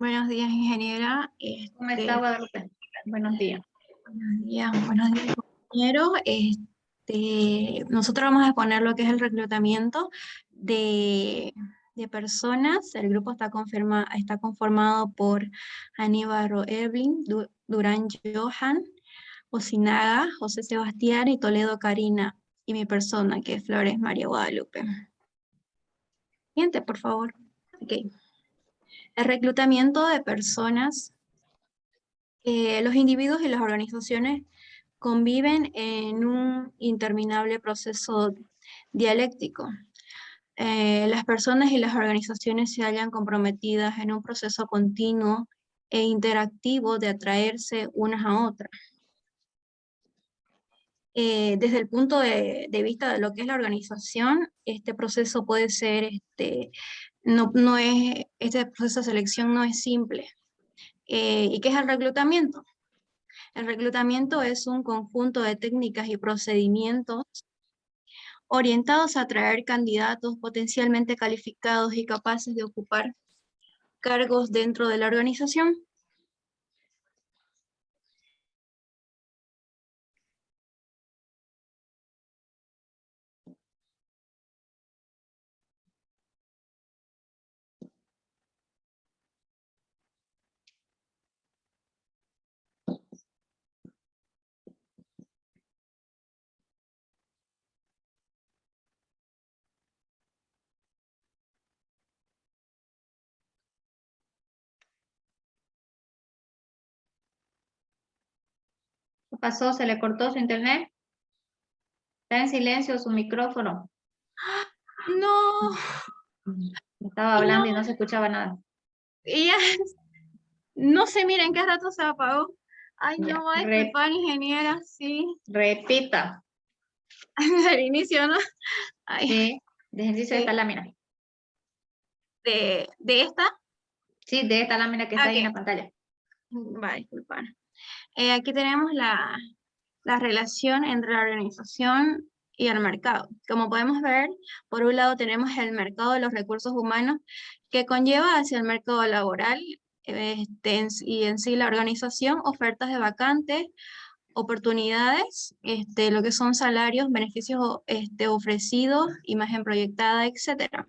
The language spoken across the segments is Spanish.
Buenos días, ingeniera. ¿Cómo está, Guadalupe? Buenos días. Buenos días, compañeros. Nosotros vamos a exponer lo que es el reclutamiento de personas. El grupo está conformado por Aníbal Evelyn, Durán Johan, Osinaga, José Sebastián y Toledo Karina. Y mi persona, que es Flores María Guadalupe. Siguiente, por favor. Ok. El reclutamiento de personas. Los individuos y las organizaciones conviven en un interminable proceso dialéctico. Las personas y las organizaciones se hallan comprometidas en un proceso continuo e interactivo de atraerse unas a otras. Desde el punto de vista de lo que es la organización, este proceso puede ser, este proceso de selección no es simple. ¿Y qué es el reclutamiento? El reclutamiento es un conjunto de técnicas y procedimientos orientados a atraer candidatos potencialmente calificados y capaces de ocupar cargos dentro de la organización. ¿Qué pasó? ¿Se le cortó su internet? ¿Está en silencio su micrófono? No, Estaba y no, hablando y no se escuchaba nada. y ya, no sé, miren en qué rato se apagó. Ay, Ya, no, va a disculpar, ingeniera, sí, repita. al inicio, ¿no? Ay, Sí, de ejercicio de sí, esta lámina. de esta, Sí, de esta lámina que está ahí en la ok, pantalla. va a disculpar. Aquí tenemos la relación entre la organización y el mercado. Como podemos ver, por un lado tenemos el mercado de los recursos humanos que conlleva hacia el mercado laboral y en sí la organización, ofertas de vacantes, oportunidades, lo que son salarios, beneficios ofrecidos, imagen proyectada, etcétera.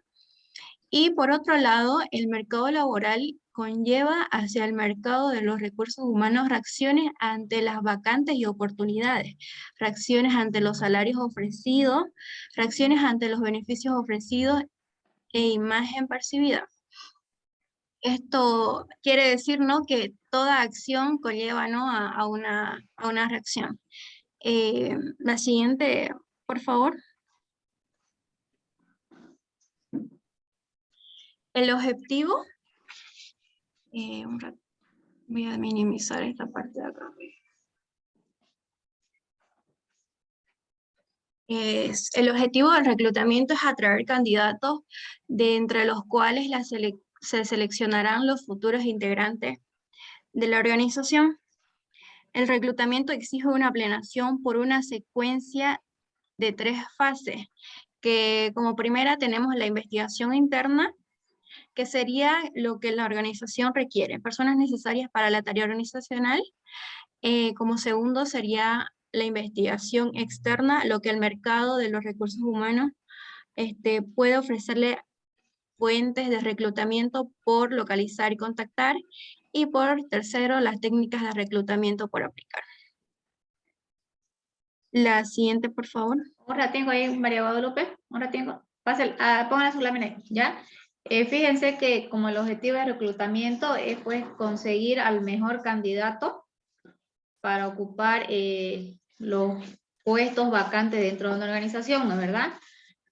Y por otro lado, el mercado laboral conlleva hacia el mercado de los recursos humanos reacciones ante las vacantes y oportunidades, reacciones ante los salarios ofrecidos, reacciones ante los beneficios ofrecidos e imagen percibida. Esto quiere decir, ¿no?, que toda acción conlleva, ¿no?, a una reacción. La siguiente, por favor. El objetivo, voy a minimizar esta parte de acá. El objetivo del reclutamiento es atraer candidatos de entre los cuales se seleccionarán los futuros integrantes de la organización. El reclutamiento exige una planeación por una secuencia de 3 fases, que como primera tenemos la investigación interna, que sería lo que la organización requiere, personas necesarias para la tarea organizacional. Como segundo sería la investigación externa, lo que el mercado de los recursos humanos puede ofrecerle fuentes de reclutamiento por localizar y contactar. Y por tercero, las técnicas de reclutamiento por aplicar. La siguiente, por favor. Ahora tengo ahí María Guadalupe. Ahora tengo. Pongan su lámina, ¿ya? Fíjense que como el objetivo de reclutamiento es pues conseguir al mejor candidato para ocupar los puestos vacantes dentro de una organización, ¿no es verdad?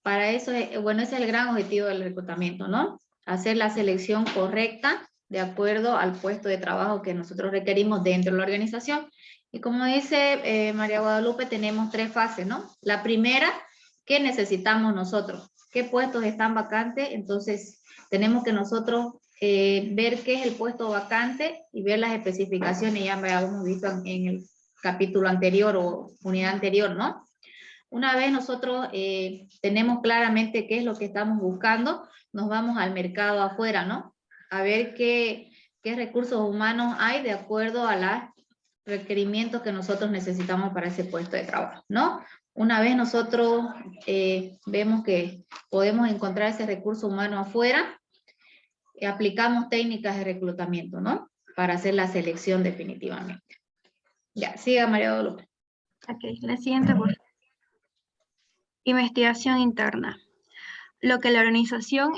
Para eso, bueno, ese es el gran objetivo del reclutamiento, ¿no? Hacer la selección correcta de acuerdo al puesto de trabajo que nosotros requerimos dentro de la organización. Y como dice María Guadalupe, tenemos 3 fases, ¿no? La primera, ¿qué necesitamos nosotros? ¿Qué puestos están vacantes? Entonces, tenemos que nosotros ver qué es el puesto vacante y ver las especificaciones, ya me habíamos visto en el capítulo anterior o unidad anterior, ¿no? Una vez nosotros tenemos claramente qué es lo que estamos buscando, nos vamos al mercado afuera, ¿no? A ver qué qué recursos humanos hay de acuerdo a los requerimientos que nosotros necesitamos para ese puesto de trabajo, ¿no? Una vez nosotros vemos que podemos encontrar ese recurso humano afuera, aplicamos técnicas de reclutamiento, ¿no? Para hacer la selección definitivamente. Ya, siga María Guadalupe. Ok, la siguiente, por favor. Investigación interna. Lo que la organización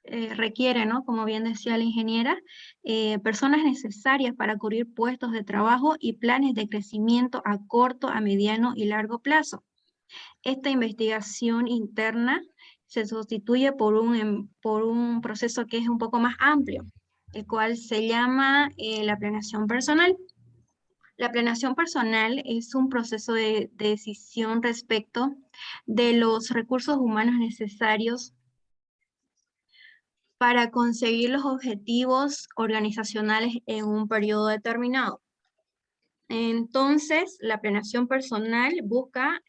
requiere, ¿no? Como bien decía la ingeniera, personas necesarias para cubrir puestos de trabajo y planes de crecimiento a corto, a mediano y largo plazo. Esta investigación interna se sustituye por un proceso que es un poco más amplio, el cual se llama la planeación personal. La planeación personal es un proceso de decisión respecto de los recursos humanos necesarios para conseguir los objetivos organizacionales en un periodo determinado. Entonces, la planeación personal busca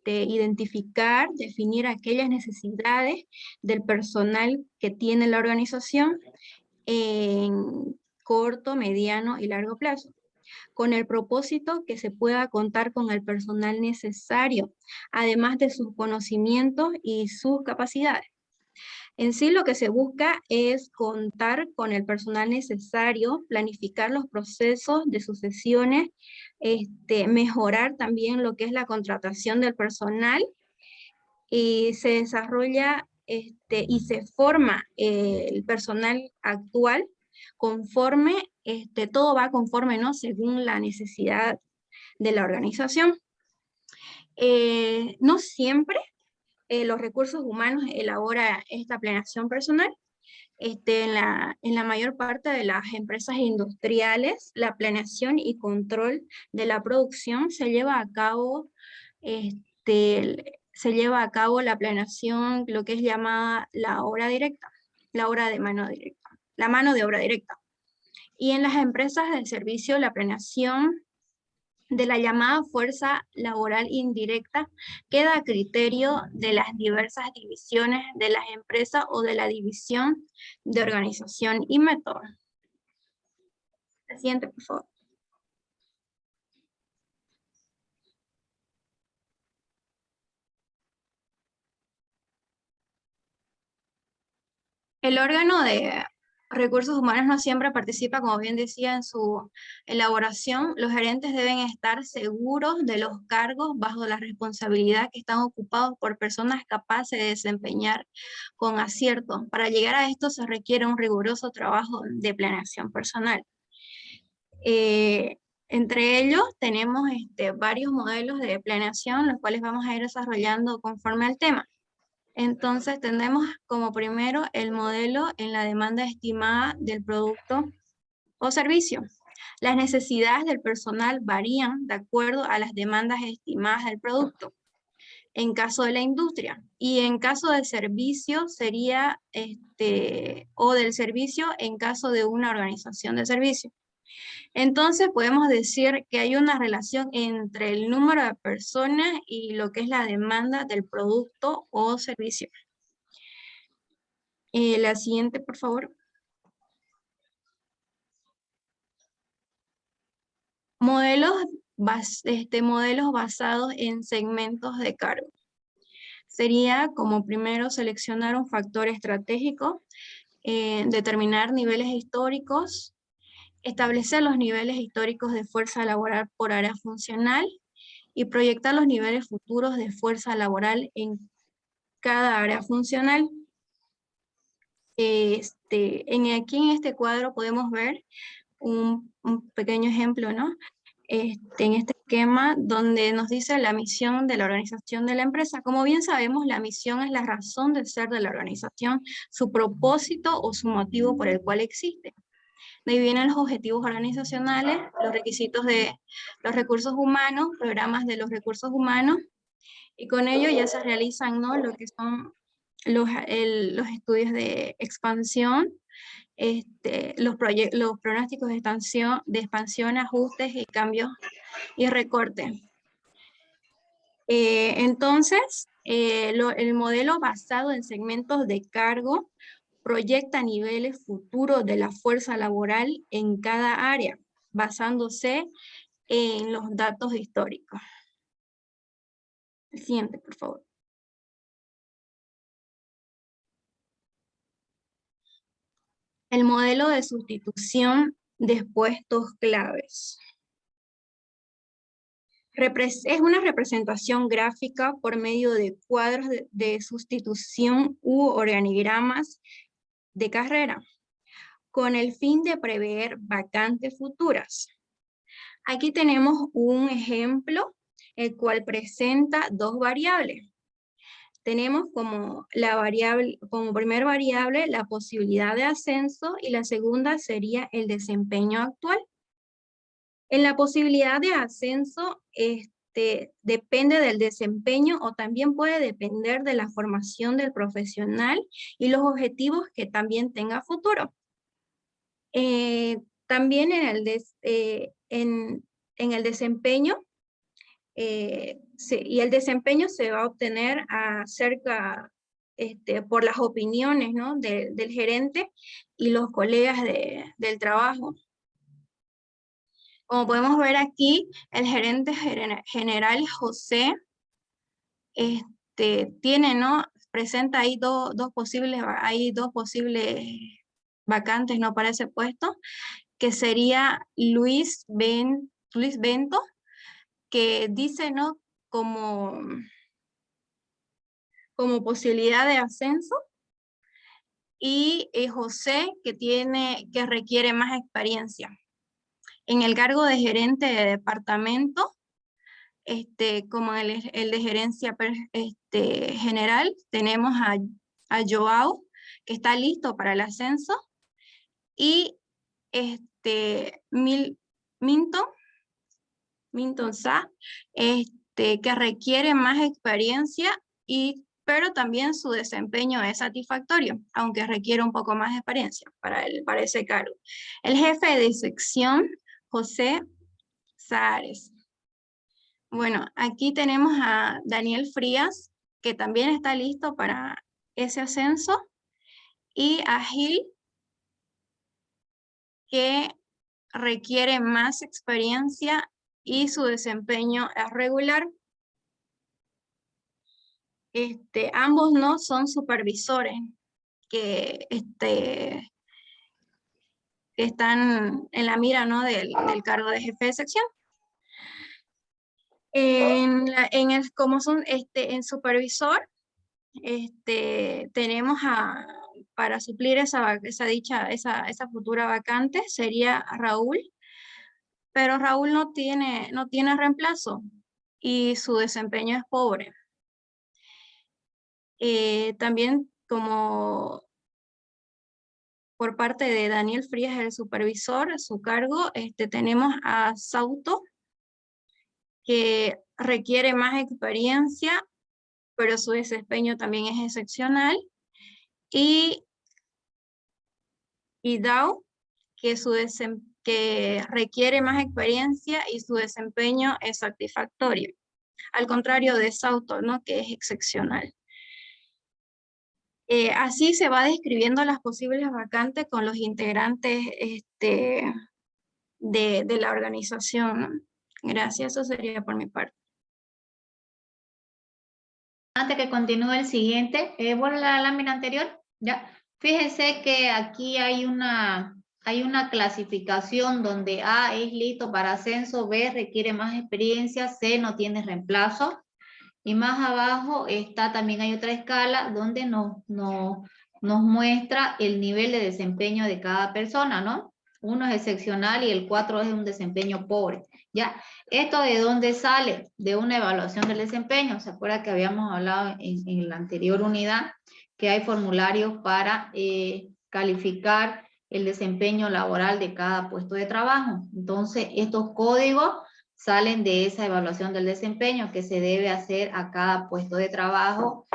identificar, definir aquellas necesidades del personal que tiene la organización en corto, mediano y largo plazo, con el propósito que se pueda contar con el personal necesario, además de sus conocimientos y sus capacidades. En sí, lo que se busca es contar con el personal necesario, planificar los procesos de sucesiones, mejorar también lo que es la contratación del personal, y se desarrolla y se forma el personal actual conforme, todo va conforme, ¿no? Según la necesidad de la organización. No siempre los recursos humanos elabora esta planeación personal. En la mayor parte de las empresas industriales, la planeación y control de la producción se lleva a cabo, la planeación, lo que es llamada la hora directa, la hora de mano directa, la mano de obra directa. Y en las empresas del servicio, la planeación de la llamada fuerza laboral indirecta queda a criterio de las diversas divisiones de las empresas o de la división de organización y método. La siguiente, por favor. El órgano de recursos humanos no siempre participa, como bien decía, en su elaboración. Los gerentes deben estar seguros de los cargos bajo la responsabilidad que están ocupados por personas capaces de desempeñar con acierto. Para llegar a esto se requiere un riguroso trabajo de planeación personal. Entre ellos tenemos varios modelos de planeación, los cuales vamos a ir desarrollando conforme al tema. Entonces tenemos como primero el modelo en la demanda estimada del producto o servicio. Las necesidades del personal varían de acuerdo a las demandas estimadas del producto, en caso de la industria, y en caso del servicio sería, o del servicio en caso de una organización de servicio. Entonces podemos decir que hay una relación entre el número de personas y lo que es la demanda del producto o servicio. La siguiente, por favor. Modelos basados en segmentos de cargo. Sería como primero seleccionar un factor estratégico, determinar niveles históricos, establecer los niveles históricos de fuerza laboral por área funcional y proyectar los niveles futuros de fuerza laboral en cada área funcional. Aquí en este cuadro podemos ver un pequeño ejemplo, ¿no? En este esquema donde nos dice la misión de la organización de la empresa. Como bien sabemos, la misión es la razón de ser de la organización, su propósito o su motivo por el cual existe. De ahí vienen los objetivos organizacionales, los requisitos de los recursos humanos, programas de los recursos humanos, y con ello ya se realizan, ¿no?, lo que son los estudios de expansión, los pronósticos de expansión, ajustes y cambios y recortes. Entonces, el modelo basado en segmentos de cargo proyecta niveles futuros de la fuerza laboral en cada área, basándose en los datos históricos. El siguiente, por favor. El modelo de sustitución de puestos claves. Es una representación gráfica por medio de cuadros de sustitución u organigramas de carrera, con el fin de prever vacantes futuras. Aquí tenemos un ejemplo, el cual presenta dos variables. Tenemos como primer variable la posibilidad de ascenso y la segunda sería el desempeño actual. En la posibilidad de ascenso, depende del desempeño o también puede depender de la formación del profesional y los objetivos que también tenga futuro. También en el desempeño, y el desempeño se va a obtener por las opiniones, ¿no?, del gerente y los colegas del trabajo. Como podemos ver aquí, el gerente general José tiene, ¿no?, presenta ahí dos posibles vacantes, ¿no?, para ese puesto, que sería Luis Bento, que dice, ¿no?, como posibilidad de ascenso, y José, que requiere más experiencia. En el cargo de gerente de departamento, como el de gerencia general, tenemos a Joao, que está listo para el ascenso, y Minton Sa, que requiere más experiencia, pero también su desempeño es satisfactorio, aunque requiere un poco más de experiencia para ese cargo. El jefe de sección, José Sares. Bueno, aquí tenemos a Daniel Frías, que también está listo para ese ascenso, y a Gil, que requiere más experiencia y su desempeño es regular. Ambos no son supervisores que están en la mira, ¿no?, del cargo de jefe de sección. En supervisor, tenemos para suplir esa futura vacante sería Raúl, pero Raúl no tiene reemplazo y su desempeño es pobre. También, como por parte de Daniel Frías, el supervisor, a su cargo, tenemos a Sauto, que requiere más experiencia, pero su desempeño también es excepcional, y Dao, que requiere más experiencia y su desempeño es satisfactorio, al contrario de Sauto, ¿no?, que es excepcional. Así se va describiendo las posibles vacantes con los integrantes de la organización, ¿no? Gracias, eso sería por mi parte. Antes que continúe el siguiente, vuelvo a la lámina anterior, ya. Fíjense que aquí hay una clasificación donde A es listo para ascenso, B requiere más experiencia, C no tiene reemplazo. Y más abajo también hay otra escala donde nos muestra el nivel de desempeño de cada persona, ¿no? 1 es excepcional y el 4 es un desempeño pobre, ¿ya? ¿Esto de dónde sale? De una evaluación del desempeño. ¿Se acuerda que habíamos hablado en la anterior unidad que hay formularios para calificar el desempeño laboral de cada puesto de trabajo? Entonces, estos códigos salen de esa evaluación del desempeño que se debe hacer a cada puesto de trabajo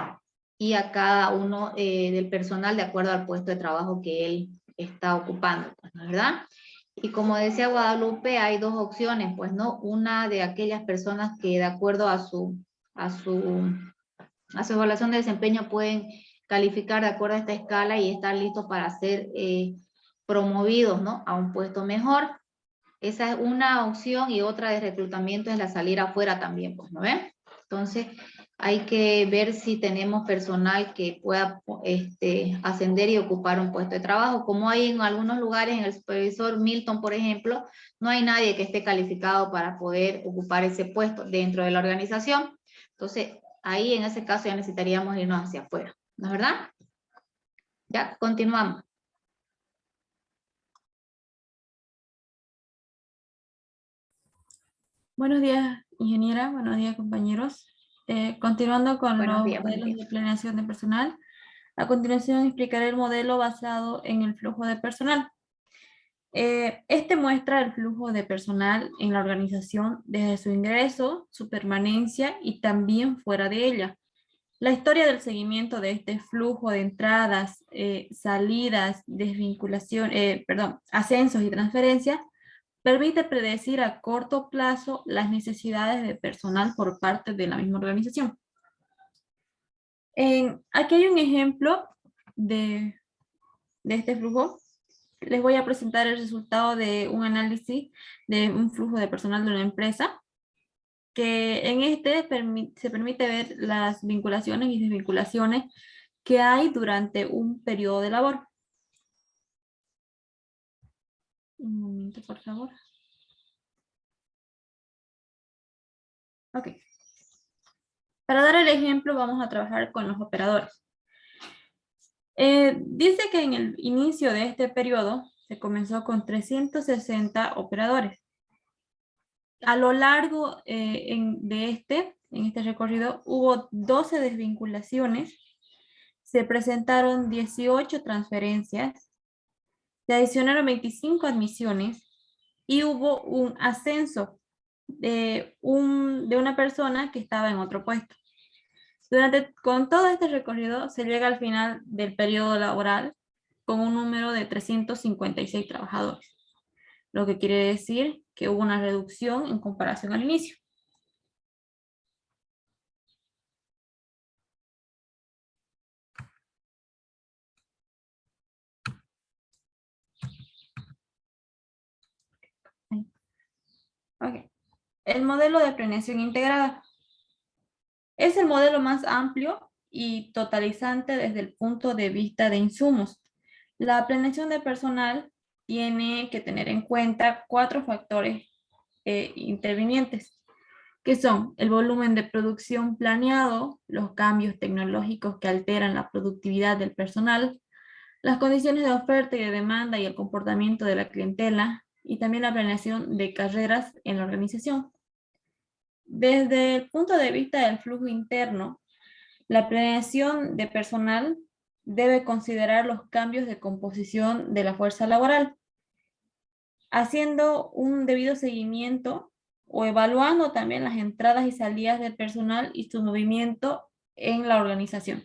y a cada uno del personal de acuerdo al puesto de trabajo que él está ocupando, ¿verdad? Y como decía Guadalupe, hay dos opciones, pues, ¿no? Una de aquellas personas que de acuerdo a su evaluación de desempeño pueden calificar de acuerdo a esta escala y estar listos para ser promovidos, ¿no?, a un puesto mejor. Esa es una opción, y otra de reclutamiento es la salir afuera también, pues, ¿no ven? Entonces, hay que ver si tenemos personal que pueda ascender y ocupar un puesto de trabajo. Como hay en algunos lugares, en el supervisor Milton, por ejemplo, no hay nadie que esté calificado para poder ocupar ese puesto dentro de la organización. Entonces, ahí en ese caso ya necesitaríamos irnos hacia afuera, ¿no es verdad? Ya, continuamos. Buenos días, ingeniera. Buenos días, compañeros. Continuando con Buenos los días, buenos modelos días. de planeación de personal, a continuación explicaré el modelo basado en el flujo de personal. Este muestra el flujo de personal en la organización desde su ingreso, su permanencia y también fuera de ella. La historia del seguimiento de este flujo de entradas, salidas, ascensos y transferencias permite predecir a corto plazo las necesidades de personal por parte de la misma organización. Aquí hay un ejemplo de este flujo. Les voy a presentar el resultado de un análisis de un flujo de personal de una empresa, que en se permite ver las vinculaciones y desvinculaciones que hay durante un periodo de labor. Un momento, por favor. Ok. Para dar el ejemplo, vamos a trabajar con los operadores. Dice que en el inicio de este periodo se comenzó con 360 operadores. A lo largo en este recorrido hubo 12 desvinculaciones, se presentaron 18 transferencias, se adicionaron 25 admisiones y hubo un ascenso de una persona que estaba en otro puesto. Con todo este recorrido se llega al final del periodo laboral con un número de 356 trabajadores, lo que quiere decir que hubo una reducción en comparación al inicio. Okay. El modelo de planeación integrada es el modelo más amplio y totalizante desde el punto de vista de insumos. La planeación de personal tiene que tener en cuenta 4 factores intervinientes, que son el volumen de producción planeado, los cambios tecnológicos que alteran la productividad del personal, las condiciones de oferta y de demanda y el comportamiento de la clientela, y también la planeación de carreras en la organización. Desde el punto de vista del flujo interno, la planeación de personal debe considerar los cambios de composición de la fuerza laboral, haciendo un debido seguimiento o evaluando también las entradas y salidas del personal y su movimiento en la organización.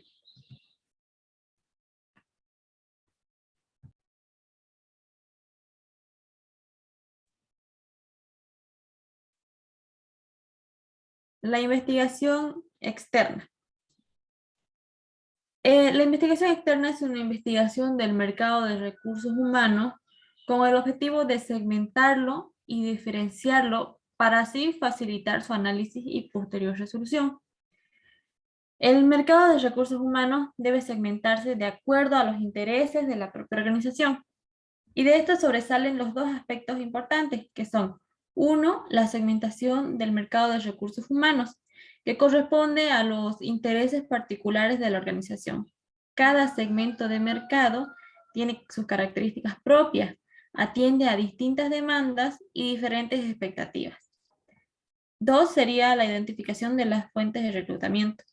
La investigación externa. La investigación externa es una investigación del mercado de recursos humanos con el objetivo de segmentarlo y diferenciarlo para así facilitar su análisis y posterior resolución. El mercado de recursos humanos debe segmentarse de acuerdo a los intereses de la propia organización. Y de esto sobresalen los 2 aspectos importantes, que son, 1, la segmentación del mercado de recursos humanos, que corresponde a los intereses particulares de la organización. Cada segmento de mercado tiene sus características propias, atiende a distintas demandas y diferentes expectativas. 2 sería la identificación de las fuentes de reclutamiento.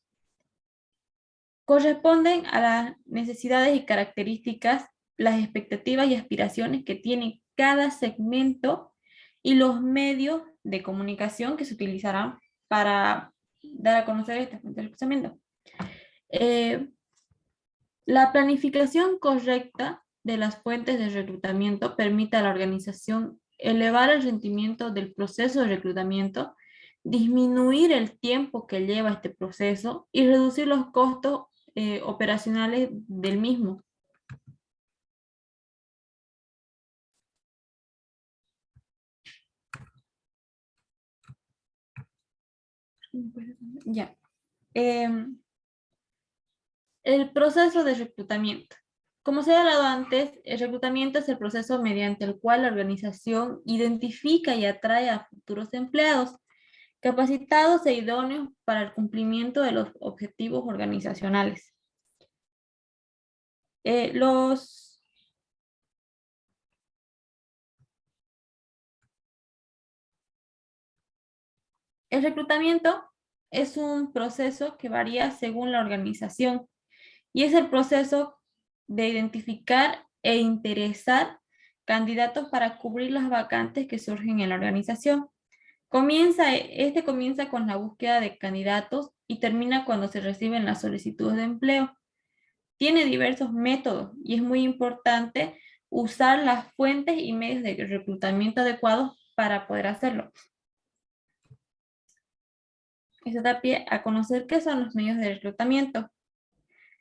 Corresponden a las necesidades y características, las expectativas y aspiraciones que tiene cada segmento y los medios de comunicación que se utilizarán para dar a conocer esta fuente de reclutamiento. La planificación correcta de las fuentes de reclutamiento permite a la organización elevar el rendimiento del proceso de reclutamiento, disminuir el tiempo que lleva este proceso y reducir los costos operacionales del mismo. Ya. El proceso de reclutamiento. Como se ha hablado antes, el reclutamiento es el proceso mediante el cual la organización identifica y atrae a futuros empleados capacitados e idóneos para el cumplimiento de los objetivos organizacionales. El reclutamiento es un proceso que varía según la organización y es el proceso de identificar e interesar candidatos para cubrir las vacantes que surgen en la organización. Este comienza con la búsqueda de candidatos y termina cuando se reciben las solicitudes de empleo. Tiene diversos métodos y es muy importante usar las fuentes y medios de reclutamiento adecuados para poder hacerlo. Esto da pie a conocer qué son los medios de reclutamiento.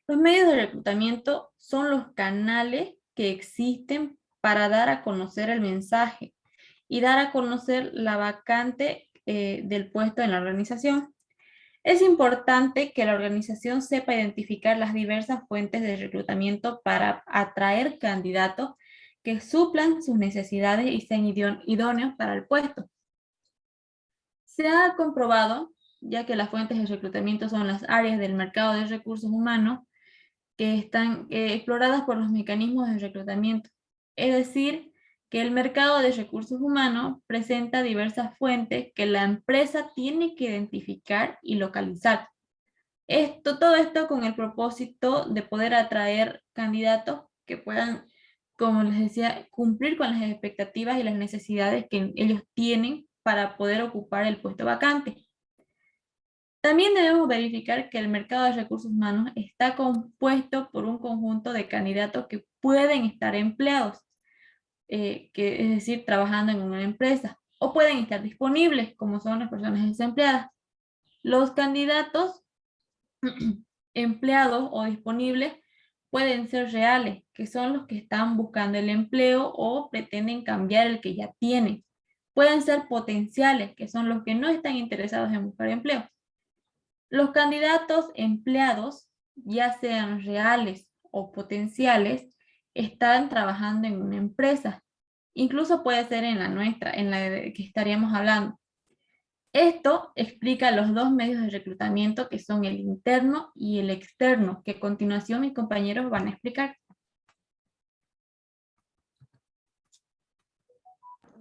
Los medios de reclutamiento son los canales que existen para dar a conocer el mensaje y dar a conocer la vacante del puesto en la organización. Es importante que la organización sepa identificar las diversas fuentes de reclutamiento para atraer candidatos que suplan sus necesidades y sean idóneos para el puesto. Se ha comprobado, ya que las fuentes de reclutamiento son las áreas del mercado de recursos humanos que están exploradas por los mecanismos de reclutamiento. Es decir, que el mercado de recursos humanos presenta diversas fuentes que la empresa tiene que identificar y localizar. Todo esto con el propósito de poder atraer candidatos que puedan, como les decía, cumplir con las expectativas y las necesidades que ellos tienen para poder ocupar el puesto vacante. También debemos verificar que el mercado de recursos humanos está compuesto por un conjunto de candidatos que pueden estar empleados, es decir, trabajando en una empresa, o pueden estar disponibles, como son las personas desempleadas. Los candidatos empleados o disponibles pueden ser reales, que son los que están buscando el empleo o pretenden cambiar el que ya tienen. Pueden ser potenciales, que son los que no están interesados en buscar empleo. Los candidatos empleados, ya sean reales o potenciales, están trabajando en una empresa. Incluso puede ser en la nuestra, en la que estaríamos hablando. Esto explica los dos medios de reclutamiento que son el interno y el externo, que a continuación mis compañeros van a explicar.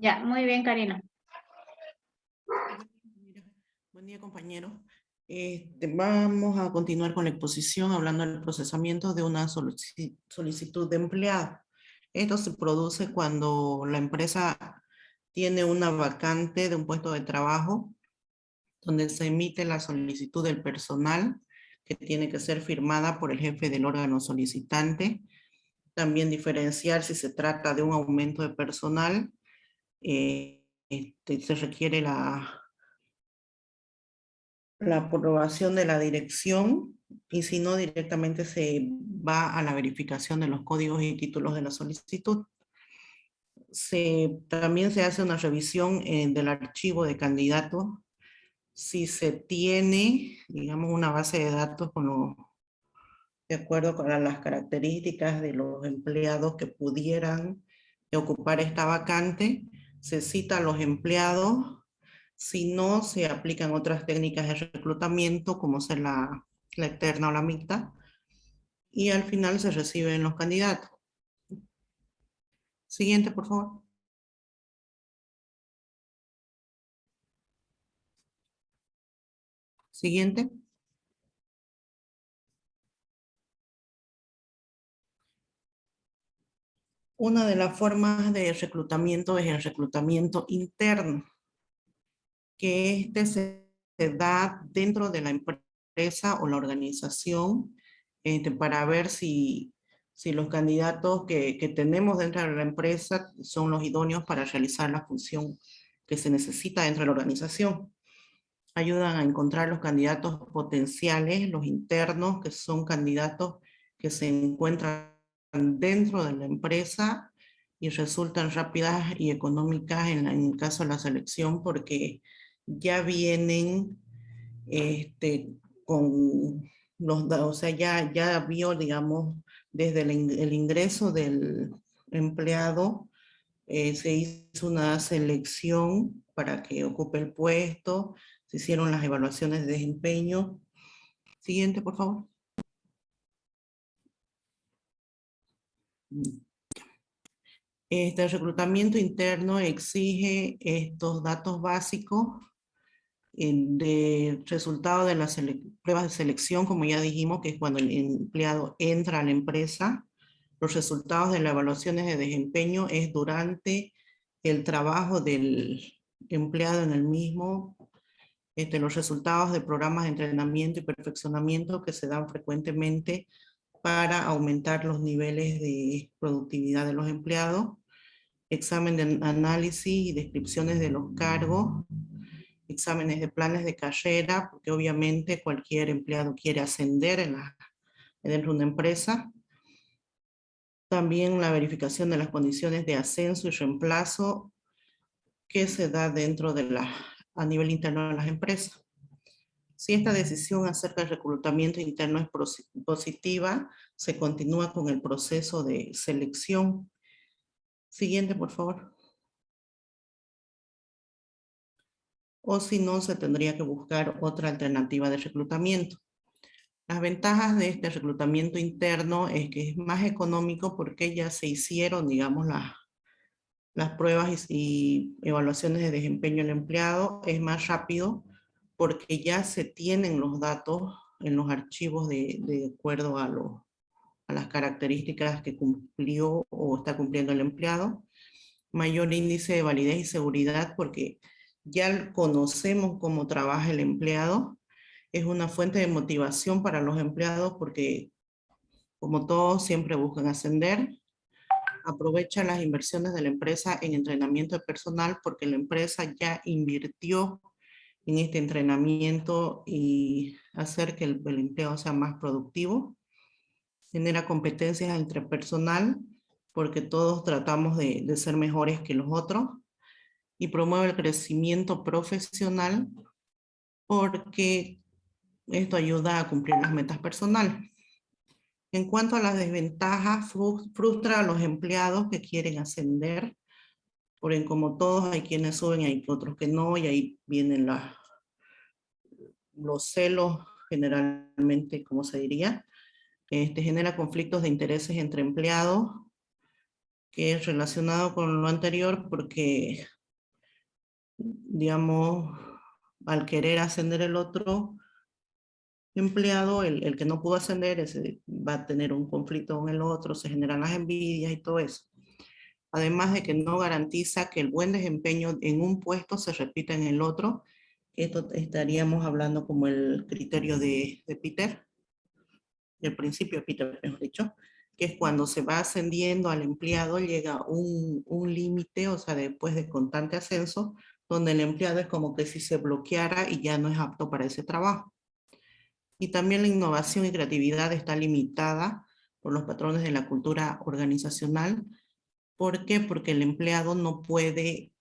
Ya, muy bien, Karina. Buen día, compañeros. Vamos a continuar con la exposición hablando del procesamiento de una solicitud de empleado. Esto se produce cuando la empresa tiene una vacante de un puesto de trabajo donde se emite la solicitud del personal que tiene que ser firmada por el jefe del órgano solicitante. También diferenciar si se trata de un aumento de personal. Se requiere la aprobación de la dirección y si no, directamente se va a la verificación de los códigos y títulos de la solicitud. También se hace una revisión del archivo de candidatos si se tiene, digamos, una base de datos de acuerdo con las características de los empleados que pudieran ocupar esta vacante. Se cita a los empleados. Si no, se aplican otras técnicas de reclutamiento, como ser la externa o la mixta, y al final se reciben los candidatos. Siguiente, por favor. Siguiente. Una de las formas de reclutamiento es el reclutamiento interno, que se da dentro de la empresa o la organización para ver si los candidatos que tenemos dentro de la empresa son los idóneos para realizar la función que se necesita dentro de la organización. ayudan a encontrar los candidatos potenciales, los internos, que son candidatos que se encuentran dentro de la empresa y resultan rápidas y económicas en el caso de la selección porque ya vienen con o sea, ya vio, digamos, desde el ingreso del empleado, se hizo una selección para que ocupe el puesto, se hicieron las evaluaciones de desempeño. Siguiente, por favor. El reclutamiento interno exige estos datos básicos de resultado de las pruebas de selección, como ya dijimos, que es cuando el empleado entra a la empresa. Los resultados de las evaluaciones de desempeño es durante el trabajo del empleado en el mismo, los resultados de programas de entrenamiento y perfeccionamiento que se dan frecuentemente para aumentar los niveles de productividad de los empleados, examen de análisis y descripciones de los cargos, exámenes de planes de carrera, porque obviamente cualquier empleado quiere ascender dentro de una empresa. También la verificación de las condiciones de ascenso y reemplazo que se da dentro de a nivel interno de las empresas. Si esta decisión acerca del reclutamiento interno es positiva, se continúa con el proceso de selección. Siguiente, por favor. O si no, se tendría que buscar otra alternativa de reclutamiento. Las ventajas de este reclutamiento interno es que es más económico porque ya se hicieron, digamos, las pruebas y evaluaciones de desempeño del empleado, es más rápido porque ya se tienen los datos en los archivos de acuerdo a las características que cumplió o está cumpliendo el empleado. Mayor índice de validez y seguridad porque ya conocemos cómo trabaja el empleado. Es una fuente de motivación para los empleados porque, como todos, siempre buscan ascender. Aprovecha las inversiones de la empresa en entrenamiento de personal porque la empresa ya invirtió en este entrenamiento y hacer que el empleado sea más productivo. Genera competencias entre personal porque todos tratamos de ser mejores que los otros. Y promueve el crecimiento profesional porque esto ayuda a cumplir las metas personales. En cuanto a las desventajas, frustra a los empleados que quieren ascender, porque como todos hay quienes suben y hay otros que no, y ahí vienen los celos generalmente, como se diría. Genera conflictos de intereses entre empleados, que es relacionado con lo anterior porque, digamos, al querer ascender el otro empleado, el que no pudo ascender, ese va a tener un conflicto con el otro, se generan las envidias y todo eso. Además de que no garantiza que el buen desempeño en un puesto se repita en el otro. Esto estaríamos hablando como el criterio de Peter, del principio de Peter, mejor dicho, que es cuando se va ascendiendo al empleado, llega un límite, o sea, después de constante ascenso, donde el empleado es como que si se bloqueara y ya no es apto para ese trabajo. Y también la innovación y creatividad está limitada por los patrones de la cultura organizacional. ¿Por qué? Porque el empleado no puede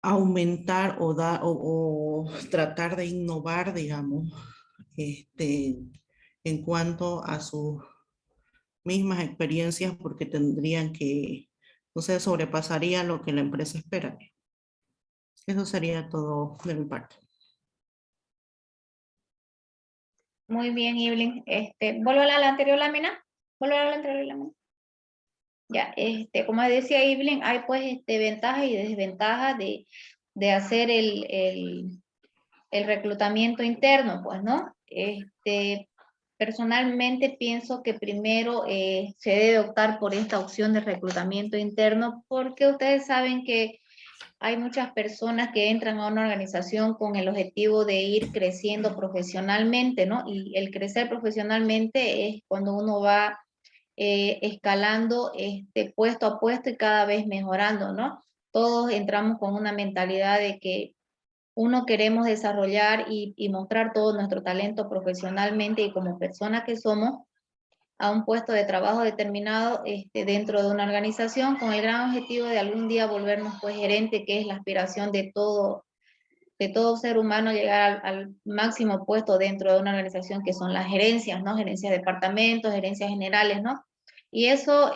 aumentar o tratar de innovar, digamos, en cuanto a sus mismas experiencias, porque tendrían que, o sea, sobrepasaría lo que la empresa espera. Eso sería todo de mi parte. Muy bien, Evelyn. ¿Vuelvo a la anterior lámina? ¿Vuelvo a la anterior lámina? Ya, como decía Evelyn, hay pues ventajas y desventajas de hacer el reclutamiento interno, pues, ¿no? Personalmente pienso que primero se debe optar por esta opción de reclutamiento interno porque ustedes saben que hay muchas personas que entran a una organización con el objetivo de ir creciendo profesionalmente, ¿no? Y el crecer profesionalmente es cuando uno va escalando puesto a puesto y cada vez mejorando, ¿no? Todos entramos con una mentalidad de que uno queremos desarrollar y mostrar todo nuestro talento profesionalmente y como persona que somos a un puesto de trabajo determinado dentro de una organización con el gran objetivo de algún día volvernos pues gerente, que es la aspiración de todo ser humano, llegar al máximo puesto dentro de una organización, que son las gerencias, ¿no? Gerencias de departamentos, gerencias generales, ¿no? Y eso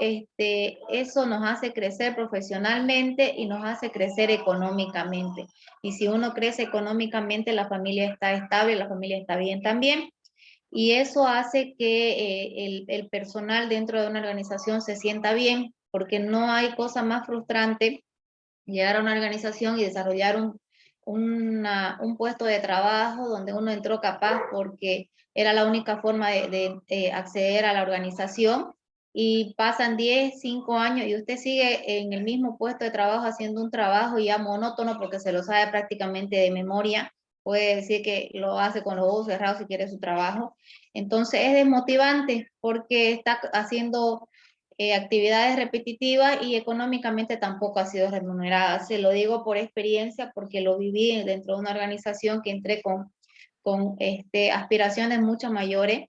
nos hace crecer profesionalmente y nos hace crecer económicamente. Y si uno crece económicamente, la familia está estable, la familia está bien también. Y eso hace que el personal dentro de una organización se sienta bien, porque no hay cosa más frustrante llegar a una organización y desarrollar un puesto de trabajo donde uno entró capaz porque era la única forma de acceder a la organización, y pasan 10, 5 años y usted sigue en el mismo puesto de trabajo haciendo un trabajo ya monótono porque se lo sabe prácticamente de memoria. Puede decir que lo hace con los ojos cerrados si quiere su trabajo. Entonces es desmotivante porque está haciendo actividades repetitivas y económicamente tampoco ha sido remunerada. Se lo digo por experiencia porque lo viví dentro de una organización que entré con aspiraciones mucho mayores.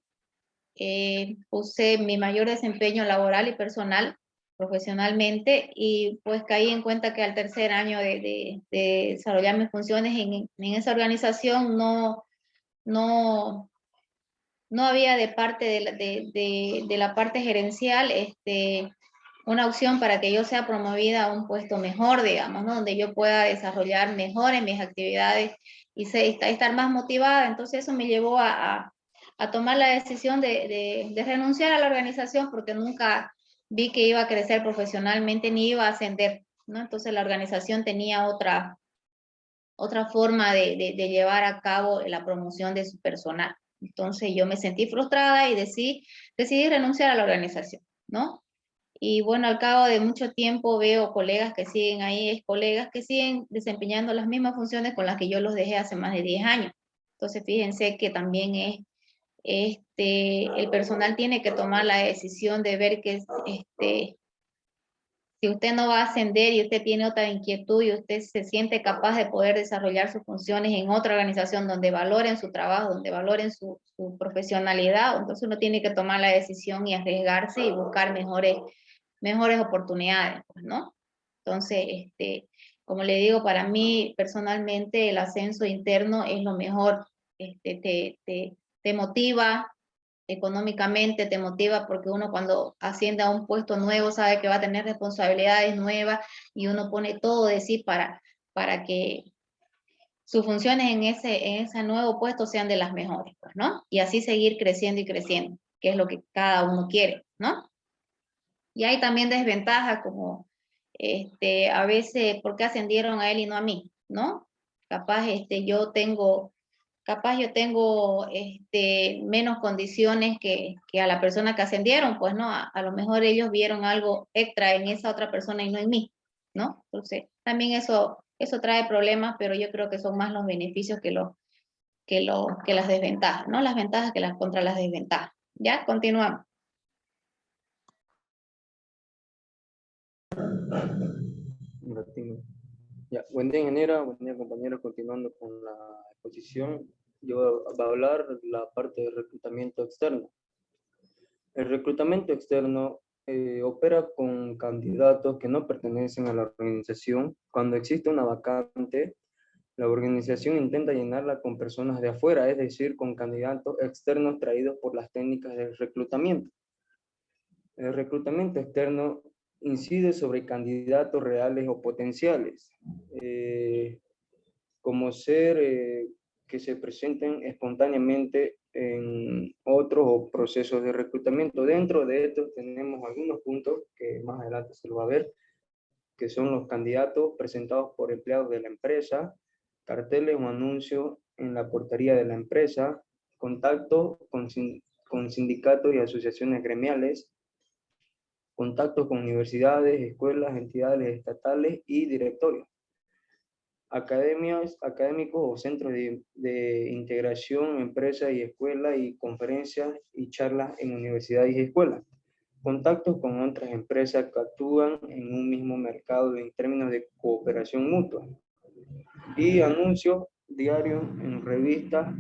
Puse mi mayor desempeño laboral y personal profesionalmente, y pues caí en cuenta que al tercer año de desarrollar mis funciones en esa organización no había de parte de la parte gerencial una opción para que yo sea promovida a un puesto mejor, digamos, ¿no? Donde yo pueda desarrollar mejor en mis actividades y estar más motivada. Entonces eso me llevó a tomar la decisión de renunciar a la organización, porque nunca vi que iba a crecer profesionalmente ni iba a ascender, ¿no? Entonces la organización tenía otra forma de llevar a cabo la promoción de su personal. Entonces yo me sentí frustrada y decidí renunciar a la organización, ¿no? Y bueno, al cabo de mucho tiempo veo colegas que siguen ahí, ex colegas que siguen desempeñando las mismas funciones con las que yo los dejé hace más de 10 años. Entonces fíjense que también el personal tiene que tomar la decisión de ver que si usted no va a ascender y usted tiene otra inquietud y usted se siente capaz de poder desarrollar sus funciones en otra organización donde valoren su trabajo, donde valoren su profesionalidad, entonces uno tiene que tomar la decisión y arriesgarse y buscar mejores oportunidades, pues, ¿no? Entonces, como le digo, para mí personalmente el ascenso interno es lo mejor. Te motiva económicamente, te motiva porque uno cuando asciende a un puesto nuevo sabe que va a tener responsabilidades nuevas y uno pone todo de sí para que sus funciones en ese nuevo puesto sean de las mejores, pues, ¿no? Y así seguir creciendo y creciendo, que es lo que cada uno quiere, ¿no? Y hay también desventajas como, a veces, ¿por qué ascendieron a él y no a mí? ¿No? Capaz, yo tengo menos condiciones que a la persona que ascendieron, pues, ¿no? A lo mejor ellos vieron algo extra en esa otra persona y no en mí, ¿no? Entonces, también eso trae problemas, pero yo creo que son más los beneficios que las desventajas, ¿no? Las ventajas contra las desventajas. ¿Ya? Continuamos. Ya, buen día, ingeniera, buen día, compañeros. Continuando con la exposición, yo voy a hablar la parte de reclutamiento externo. El reclutamiento externo opera con candidatos que no pertenecen a la organización. Cuando existe una vacante, la organización intenta llenarla con personas de afuera, es decir, con candidatos externos traídos por las técnicas de reclutamiento. El reclutamiento externo incide sobre candidatos reales o potenciales, como ser que se presenten espontáneamente en otros procesos de reclutamiento. Dentro de estos tenemos algunos puntos que más adelante se lo va a ver, que son los candidatos presentados por empleados de la empresa, carteles o anuncios en la portería de la empresa, contacto con sindicatos y asociaciones gremiales, contactos con universidades, escuelas, entidades estatales y directorios, académicos o centros de integración, empresas y escuelas, y conferencias y charlas en universidades y escuelas, contactos con otras empresas que actúan en un mismo mercado en términos de cooperación mutua, y anuncios diarios, en revistas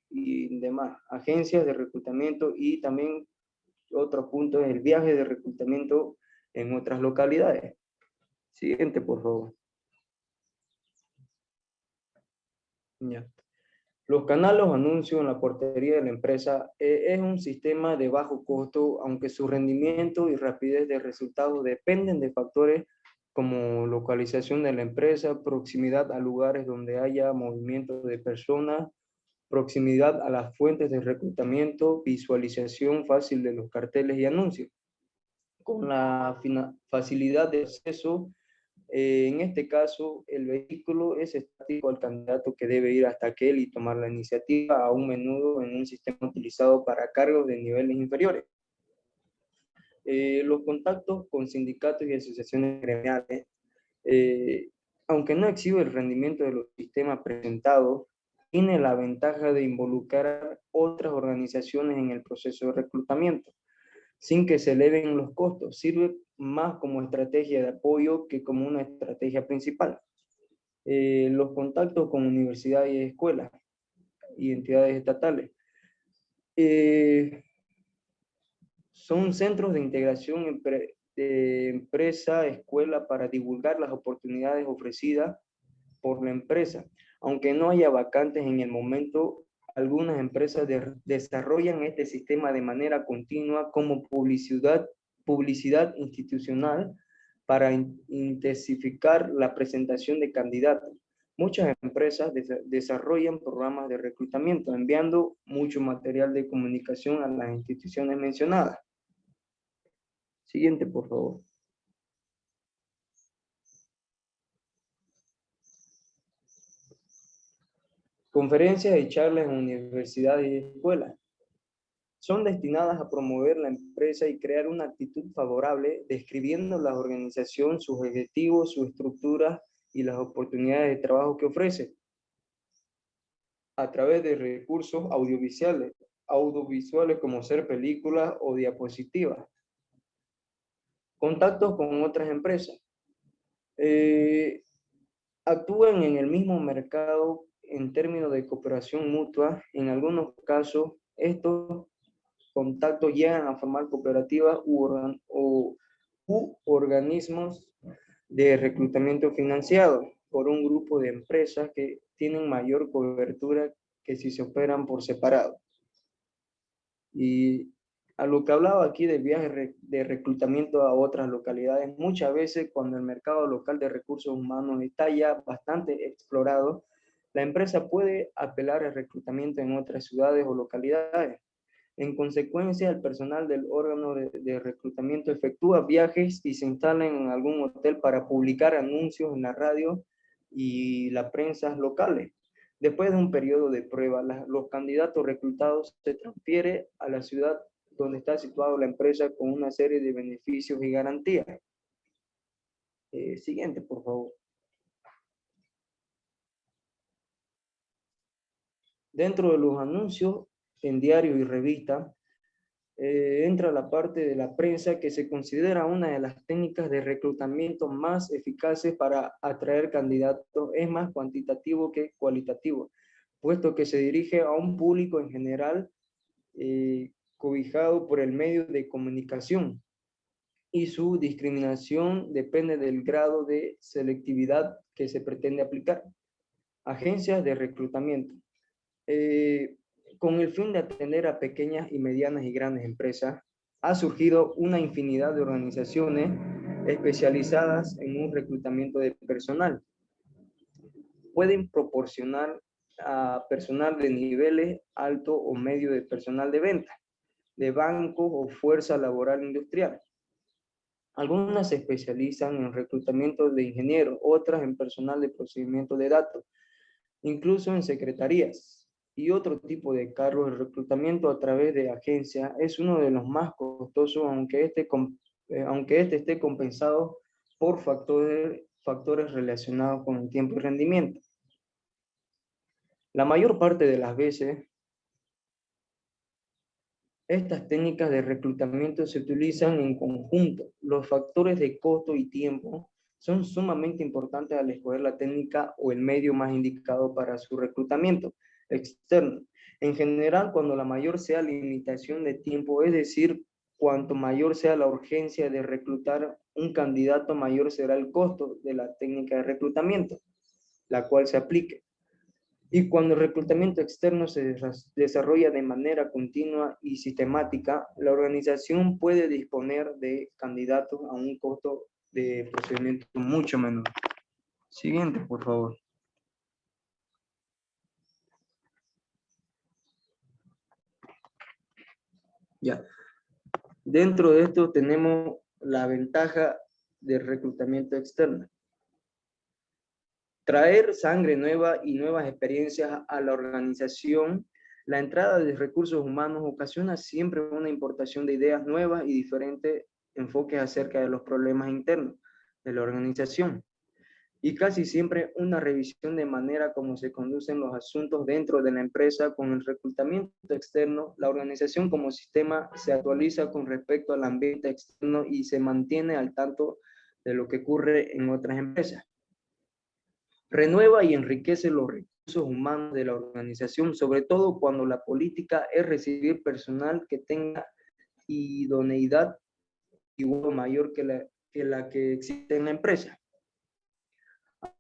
y demás, agencias de reclutamiento, y también otro punto es el viaje de reclutamiento en otras localidades. Siguiente, por favor. Ya. Los canales o anuncios en la portería de la empresa es un sistema de bajo costo, aunque su rendimiento y rapidez de resultados dependen de factores como localización de la empresa, proximidad a lugares donde haya movimiento de personas, proximidad a las fuentes de reclutamiento, visualización fácil de los carteles y anuncios. Con la facilidad de acceso, en este caso, el vehículo es estático al candidato que debe ir hasta aquel y tomar la iniciativa, a un menudo en un sistema utilizado para cargos de niveles inferiores. Los contactos con sindicatos y asociaciones gremiales, aunque no exhibe el rendimiento de los sistemas presentados, tiene la ventaja de involucrar otras organizaciones en el proceso de reclutamiento, sin que se eleven los costos. Sirve más como estrategia de apoyo que como una estrategia principal. Los contactos con universidades y escuelas y entidades estatales. Son centros de integración de empresa-escuela para divulgar las oportunidades ofrecidas por la empresa. Aunque no haya vacantes en el momento, algunas empresas desarrollan este sistema de manera continua como publicidad institucional para intensificar la presentación de candidatos. Muchas empresas desarrollan programas de reclutamiento, enviando mucho material de comunicación a las instituciones mencionadas. Siguiente, por favor. Conferencias y charlas en universidades y escuelas. Son destinadas a promover la empresa y crear una actitud favorable, describiendo la organización, sus objetivos, su estructura y las oportunidades de trabajo que ofrece, a través de recursos audiovisuales como ser películas o diapositivas. Contactos con otras empresas. Actúan en el mismo mercado en términos de cooperación mutua. En algunos casos, estos contactos llegan a formar cooperativas u organismos de reclutamiento financiado por un grupo de empresas que tienen mayor cobertura que si se operan por separado. Y a lo que hablaba aquí del viaje de reclutamiento a otras localidades, muchas veces cuando el mercado local de recursos humanos está ya bastante explorado, la empresa puede apelar al reclutamiento en otras ciudades o localidades. En consecuencia, el personal del órgano de reclutamiento efectúa viajes y se instala en algún hotel para publicar anuncios en la radio y las prensas locales. Después de un periodo de prueba, los candidatos reclutados se transfieren a la ciudad donde está situada la empresa con una serie de beneficios y garantías. Siguiente, por favor. Dentro de los anuncios en diario y revista, entra la parte de la prensa, que se considera una de las técnicas de reclutamiento más eficaces para atraer candidatos. Es más cuantitativo que cualitativo, puesto que se dirige a un público en general cobijado por el medio de comunicación, y su discriminación depende del grado de selectividad que se pretende aplicar. Agencias de reclutamiento. Con el fin de atender a pequeñas y medianas y grandes empresas, ha surgido una infinidad de organizaciones especializadas en un reclutamiento de personal. Pueden proporcionar a personal de niveles alto o medio de personal de venta, de bancos o fuerza laboral industrial. Algunas se especializan en reclutamiento de ingenieros, otras en personal de procesamiento de datos, incluso en secretarías y otro tipo de cargos. El reclutamiento a través de agencias es uno de los más costosos, aunque este esté compensado por factores relacionados con el tiempo y rendimiento. La mayor parte de las veces, estas técnicas de reclutamiento se utilizan en conjunto. Los factores de costo y tiempo son sumamente importantes al escoger la técnica o el medio más indicado para su reclutamiento externo. En general, cuando la mayor sea la limitación de tiempo, es decir, cuanto mayor sea la urgencia de reclutar un candidato, mayor será el costo de la técnica de reclutamiento, la cual se aplique. Y cuando el reclutamiento externo se desarrolla de manera continua y sistemática, la organización puede disponer de candidatos a un costo de procedimiento mucho menor. Siguiente, por favor. Ya. Dentro de esto tenemos la ventaja del reclutamiento externo. Traer sangre nueva y nuevas experiencias a la organización. La entrada de recursos humanos ocasiona siempre una importación de ideas nuevas y diferentes enfoques acerca de los problemas internos de la organización. Y casi siempre una revisión de manera como se conducen los asuntos dentro de la empresa. Con el reclutamiento externo, la organización como sistema se actualiza con respecto al ambiente externo y se mantiene al tanto de lo que ocurre en otras empresas. Renueva y enriquece los recursos humanos de la organización, sobre todo cuando la política es recibir personal que tenga idoneidad igual o mayor que la que existe en la empresa.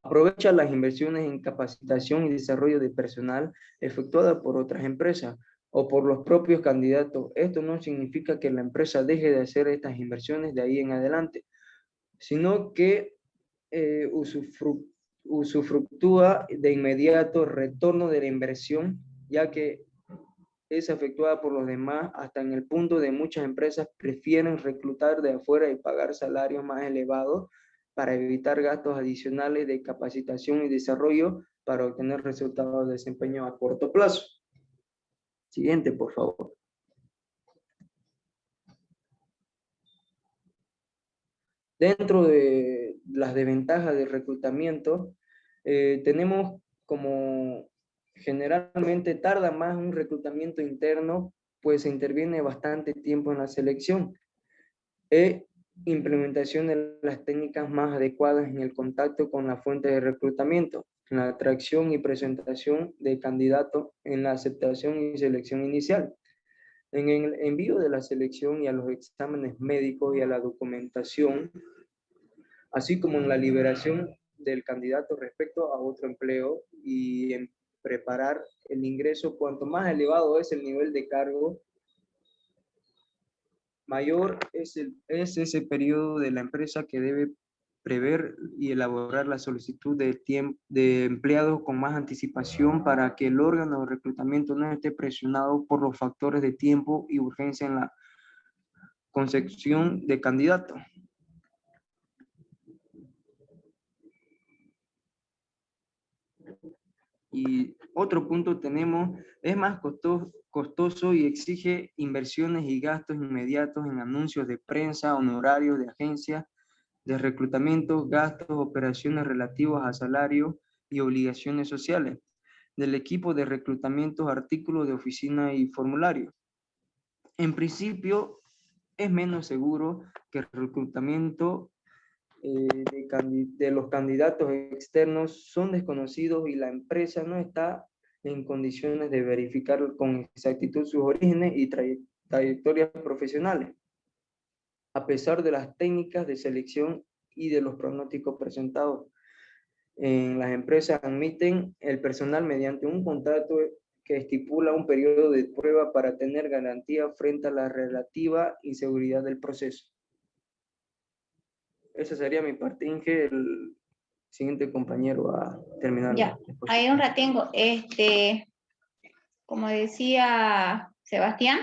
Aprovecha las inversiones en capacitación y desarrollo de personal efectuadas por otras empresas o por los propios candidatos. Esto no significa que la empresa deje de hacer estas inversiones de ahí en adelante, sino que usufructúa de inmediato retorno de la inversión, ya que es efectuada por los demás, hasta en el punto de muchas empresas prefieren reclutar de afuera y pagar salarios más elevados para evitar gastos adicionales de capacitación y desarrollo para obtener resultados de desempeño a corto plazo. Siguiente, por favor. Dentro de las desventajas del reclutamiento, tenemos como generalmente tarda más un reclutamiento interno, pues se interviene bastante tiempo en la selección e implementación de las técnicas más adecuadas en el contacto con la fuente de reclutamiento, en la atracción y presentación de candidatos, en la aceptación y selección inicial, en el envío de la selección y a los exámenes médicos y a la documentación, así como en la liberación del candidato respecto a otro empleo y en preparar el ingreso. Cuanto más elevado es el nivel de cargo, mayor es ese periodo de la empresa que debe prever y elaborar la solicitud de empleados con más anticipación para que el órgano de reclutamiento no esté presionado por los factores de tiempo y urgencia en la concepción de candidatos. Y otro punto tenemos, es más costoso y exige inversiones y gastos inmediatos en anuncios de prensa, honorarios de agencias de reclutamiento, gastos, operaciones relativos a salario y obligaciones sociales del equipo de reclutamiento, artículos de oficina y formularios. En principio, es menos seguro que el reclutamiento de los candidatos externos son desconocidos y la empresa no está en condiciones de verificar con exactitud sus orígenes y trayectorias profesionales, a pesar de las técnicas de selección y de los pronósticos presentados. En las empresas admiten el personal mediante un contrato que estipula un periodo de prueba para tener garantía frente a la relativa inseguridad del proceso. Esa sería mi parte, Inge. El siguiente compañero va a terminar. Ya, ahí un ratengo. Como decía Sebastián,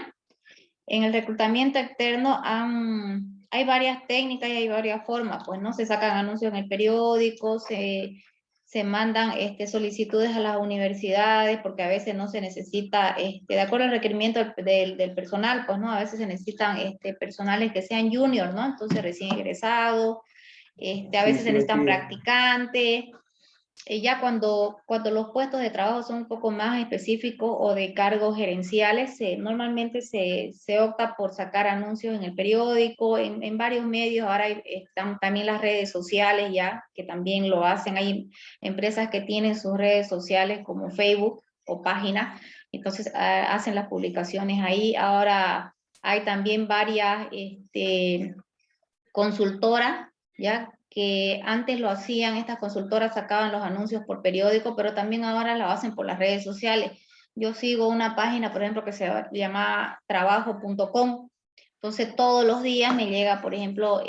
en el reclutamiento externo hay varias técnicas y hay varias formas, pues no se sacan anuncios en el periódico, se mandan solicitudes a las universidades, porque a veces no se necesita, de acuerdo al requerimiento del personal, pues no, a veces se necesitan personales que sean junior, ¿no? Entonces recién egresados, a veces se necesitan practicantes, Ya cuando los puestos de trabajo son un poco más específicos o de cargos gerenciales, normalmente se opta por sacar anuncios en el periódico, en varios medios. Ahora están también las redes sociales ya, que también lo hacen. Hay empresas que tienen sus redes sociales como Facebook o páginas, entonces hacen las publicaciones ahí. Ahora hay también varias consultoras, ¿ya? Que antes lo hacían, estas consultoras sacaban los anuncios por periódico, pero también ahora lo hacen por las redes sociales. Yo sigo una página, por ejemplo, que se llama trabajo.com. Entonces, todos los días me llega, por ejemplo,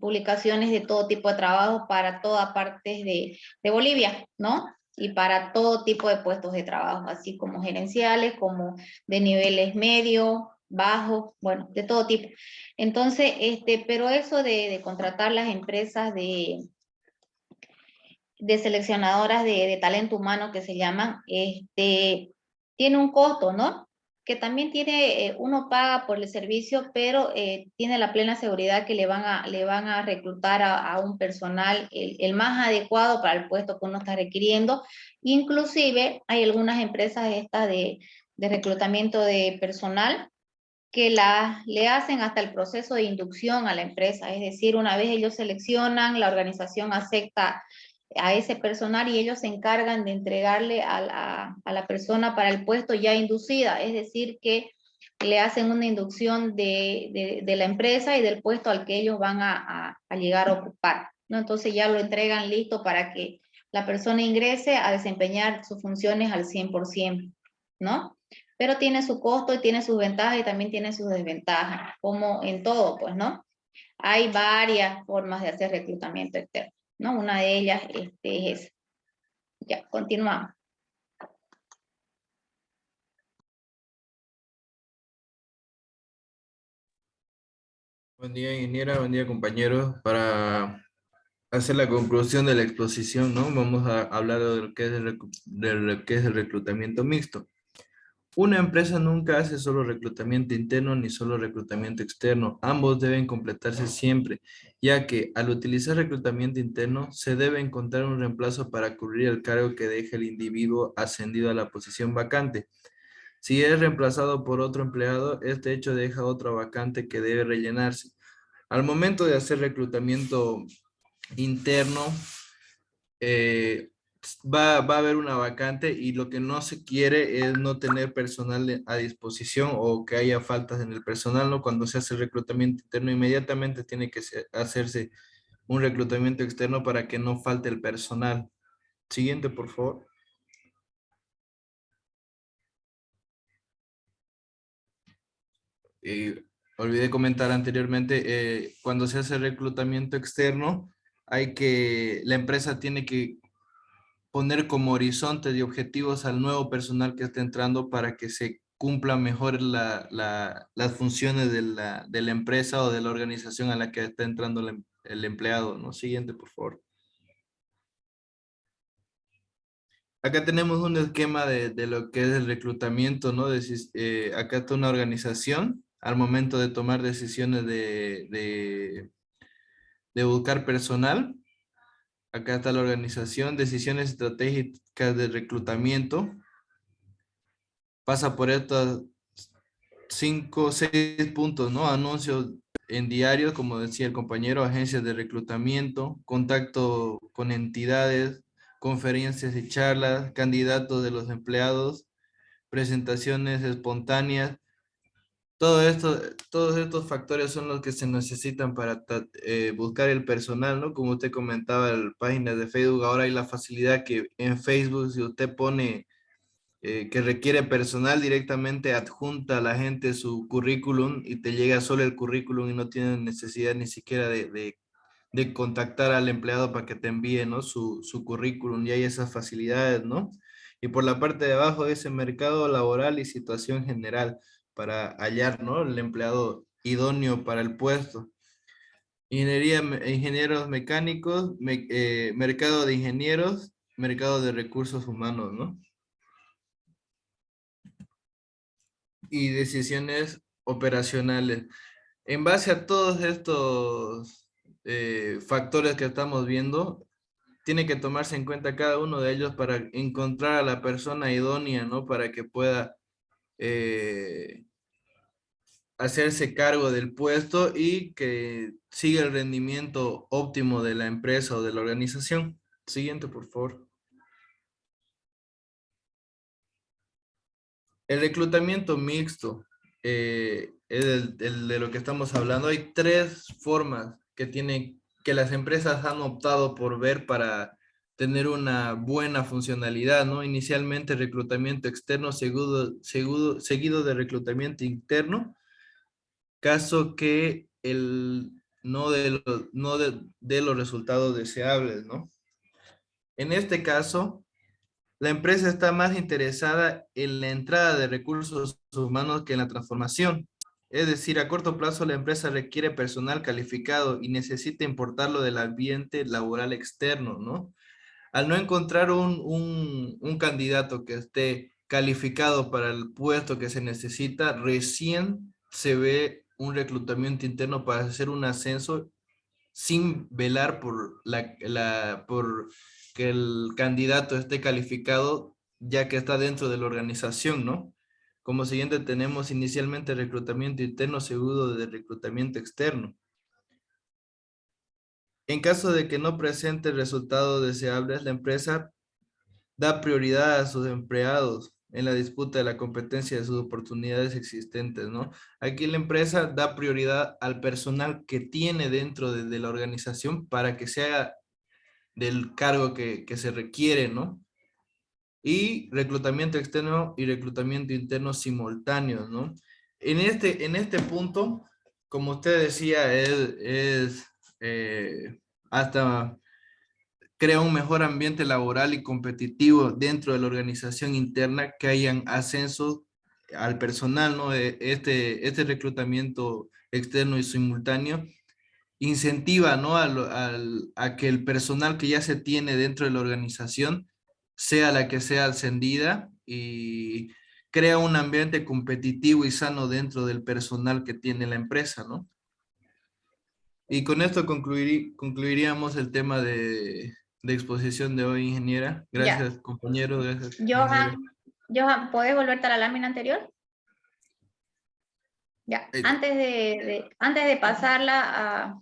publicaciones de todo tipo de trabajo para todas partes de Bolivia, ¿no? Y para todo tipo de puestos de trabajo, así como gerenciales, como de niveles medio, bajo, bueno, de todo tipo. Entonces, pero eso de contratar las empresas de seleccionadoras de talento humano que se llaman, tiene un costo, ¿no? Que también tiene, uno paga por el servicio, pero tiene la plena seguridad que le van a reclutar a un personal el más adecuado para el puesto que uno está requiriendo. Inclusive hay algunas empresas estas de reclutamiento de personal que le hacen hasta el proceso de inducción a la empresa, es decir, una vez ellos seleccionan, la organización acepta a ese personal y ellos se encargan de entregarle a la persona para el puesto ya inducida, es decir, que le hacen una inducción de la empresa y del puesto al que ellos van a llegar a ocupar, ¿no? Entonces ya lo entregan listo para que la persona ingrese a desempeñar sus funciones al 100%, ¿no? Pero tiene su costo y tiene sus ventajas y también tiene sus desventajas, como en todo, pues, ¿no? Hay varias formas de hacer reclutamiento externo, ¿no? Una de ellas es esa. Ya, continuamos. Buen día, ingeniera, buen día, compañeros. Para hacer la conclusión de la exposición, ¿no? Vamos a hablar de lo que es de lo que es el reclutamiento mixto. Una empresa nunca hace solo reclutamiento interno ni solo reclutamiento externo. Ambos deben completarse siempre, ya que al utilizar reclutamiento interno se debe encontrar un reemplazo para cubrir el cargo que deja el individuo ascendido a la posición vacante. Si es reemplazado por otro empleado, este hecho deja otra vacante que debe rellenarse. Al momento de hacer reclutamiento interno, va a haber una vacante y lo que no se quiere es no tener personal a disposición o que haya faltas en el personal, ¿no? Cuando se hace el reclutamiento interno, inmediatamente tiene que hacerse un reclutamiento externo para que no falte el personal. Siguiente, por favor. Olvidé comentar anteriormente, cuando se hace reclutamiento externo, la empresa tiene que poner como horizonte de objetivos al nuevo personal que está entrando para que se cumpla mejor las funciones de la empresa o de la organización a la que está entrando el empleado, ¿no? Siguiente, por favor. Acá tenemos un esquema de lo que es el reclutamiento, ¿no? Acá está una organización al momento de tomar decisiones de buscar personal. Acá está la organización, decisiones estratégicas de reclutamiento. Pasa por estos 5 o 6 puntos, ¿no? Anuncios en diarios, como decía el compañero, agencias de reclutamiento, contacto con entidades, conferencias y charlas, candidatos de los empleados, presentaciones espontáneas. Todos estos factores son los que se necesitan para buscar el personal, ¿no? Como usted comentaba, en páginas de Facebook, ahora hay la facilidad que en Facebook, si usted pone que requiere personal, directamente adjunta a la gente su currículum y te llega solo el currículum y no tiene necesidad ni siquiera de contactar al empleado para que te envíe, ¿no? su currículum, y hay esas facilidades, ¿no? Y por la parte de abajo ese mercado laboral y situación general para hallar, ¿no? El empleado idóneo para el puesto. Ingenieros mecánicos, mercado de ingenieros, mercado de recursos humanos, ¿no? Y decisiones operacionales. En base a todos estos factores que estamos viendo, tiene que tomarse en cuenta cada uno de ellos para encontrar a la persona idónea, ¿no? Para que pueda hacerse cargo del puesto y que siga el rendimiento óptimo de la empresa o de la organización. Siguiente, por favor. El reclutamiento mixto es el de lo que estamos hablando. Hay tres formas que las empresas han optado por ver para tener una buena funcionalidad, ¿no? Inicialmente reclutamiento externo seguido de reclutamiento interno, caso que no de los resultados deseables, ¿no? En este caso, la empresa está más interesada en la entrada de recursos humanos que en la transformación. Es decir, a corto plazo la empresa requiere personal calificado y necesita importarlo del ambiente laboral externo, ¿no? Al no encontrar un candidato que esté calificado para el puesto que se necesita, recién se ve un reclutamiento interno para hacer un ascenso sin velar por que el candidato esté calificado, ya que está dentro de la organización, ¿no? Como siguiente tenemos inicialmente reclutamiento interno seguido de reclutamiento externo. En caso de que no presente resultados deseables, la empresa da prioridad a sus empleados en la disputa de la competencia de sus oportunidades existentes, ¿no? Aquí la empresa da prioridad al personal que tiene dentro de la organización para que sea del cargo que se requiere, ¿no? Y reclutamiento externo y reclutamiento interno simultáneos, ¿no? En este punto, como usted decía, hasta crea un mejor ambiente laboral y competitivo dentro de la organización interna, que hayan ascensos al personal, ¿no? Este reclutamiento externo y simultáneo incentiva, ¿no? A que el personal que ya se tiene dentro de la organización sea la que sea ascendida y crea un ambiente competitivo y sano dentro del personal que tiene la empresa, ¿no? Y con esto concluiríamos el tema de exposición de hoy, ingeniera. Gracias, compañero. Gracias, ingeniera. Johan, ¿puedes volverte a la lámina anterior? Ya, antes de pasarla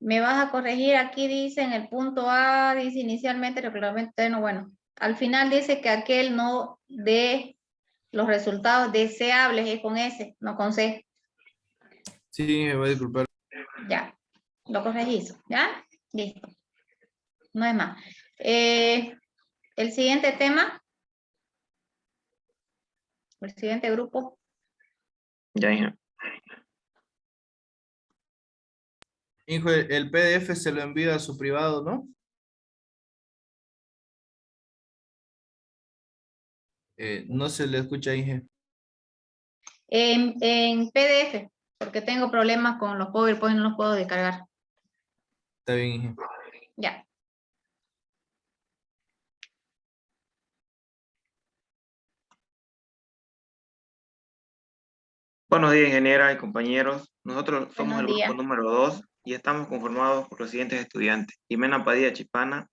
me vas a corregir, aquí dice en el punto A, dice inicialmente reclutamiento interno, bueno, al final dice que aquel no dé los resultados deseables, es con S, no con C. Sí, me voy a disculpar. Ya, lo corregís, ¿ya? Listo. No es más. El siguiente tema. El siguiente grupo. Ya, hija. Hijo, el PDF se lo envía a su privado, ¿no? No se le escucha, Inge. En PDF, porque tengo problemas con los PowerPoint, no los puedo descargar. Está bien, Inge. Ya. Buenos días, ingeniera y compañeros. Nosotros somos el Buenos días. grupo número 2 y estamos conformados por los siguientes estudiantes: Jimena Padilla Chipana,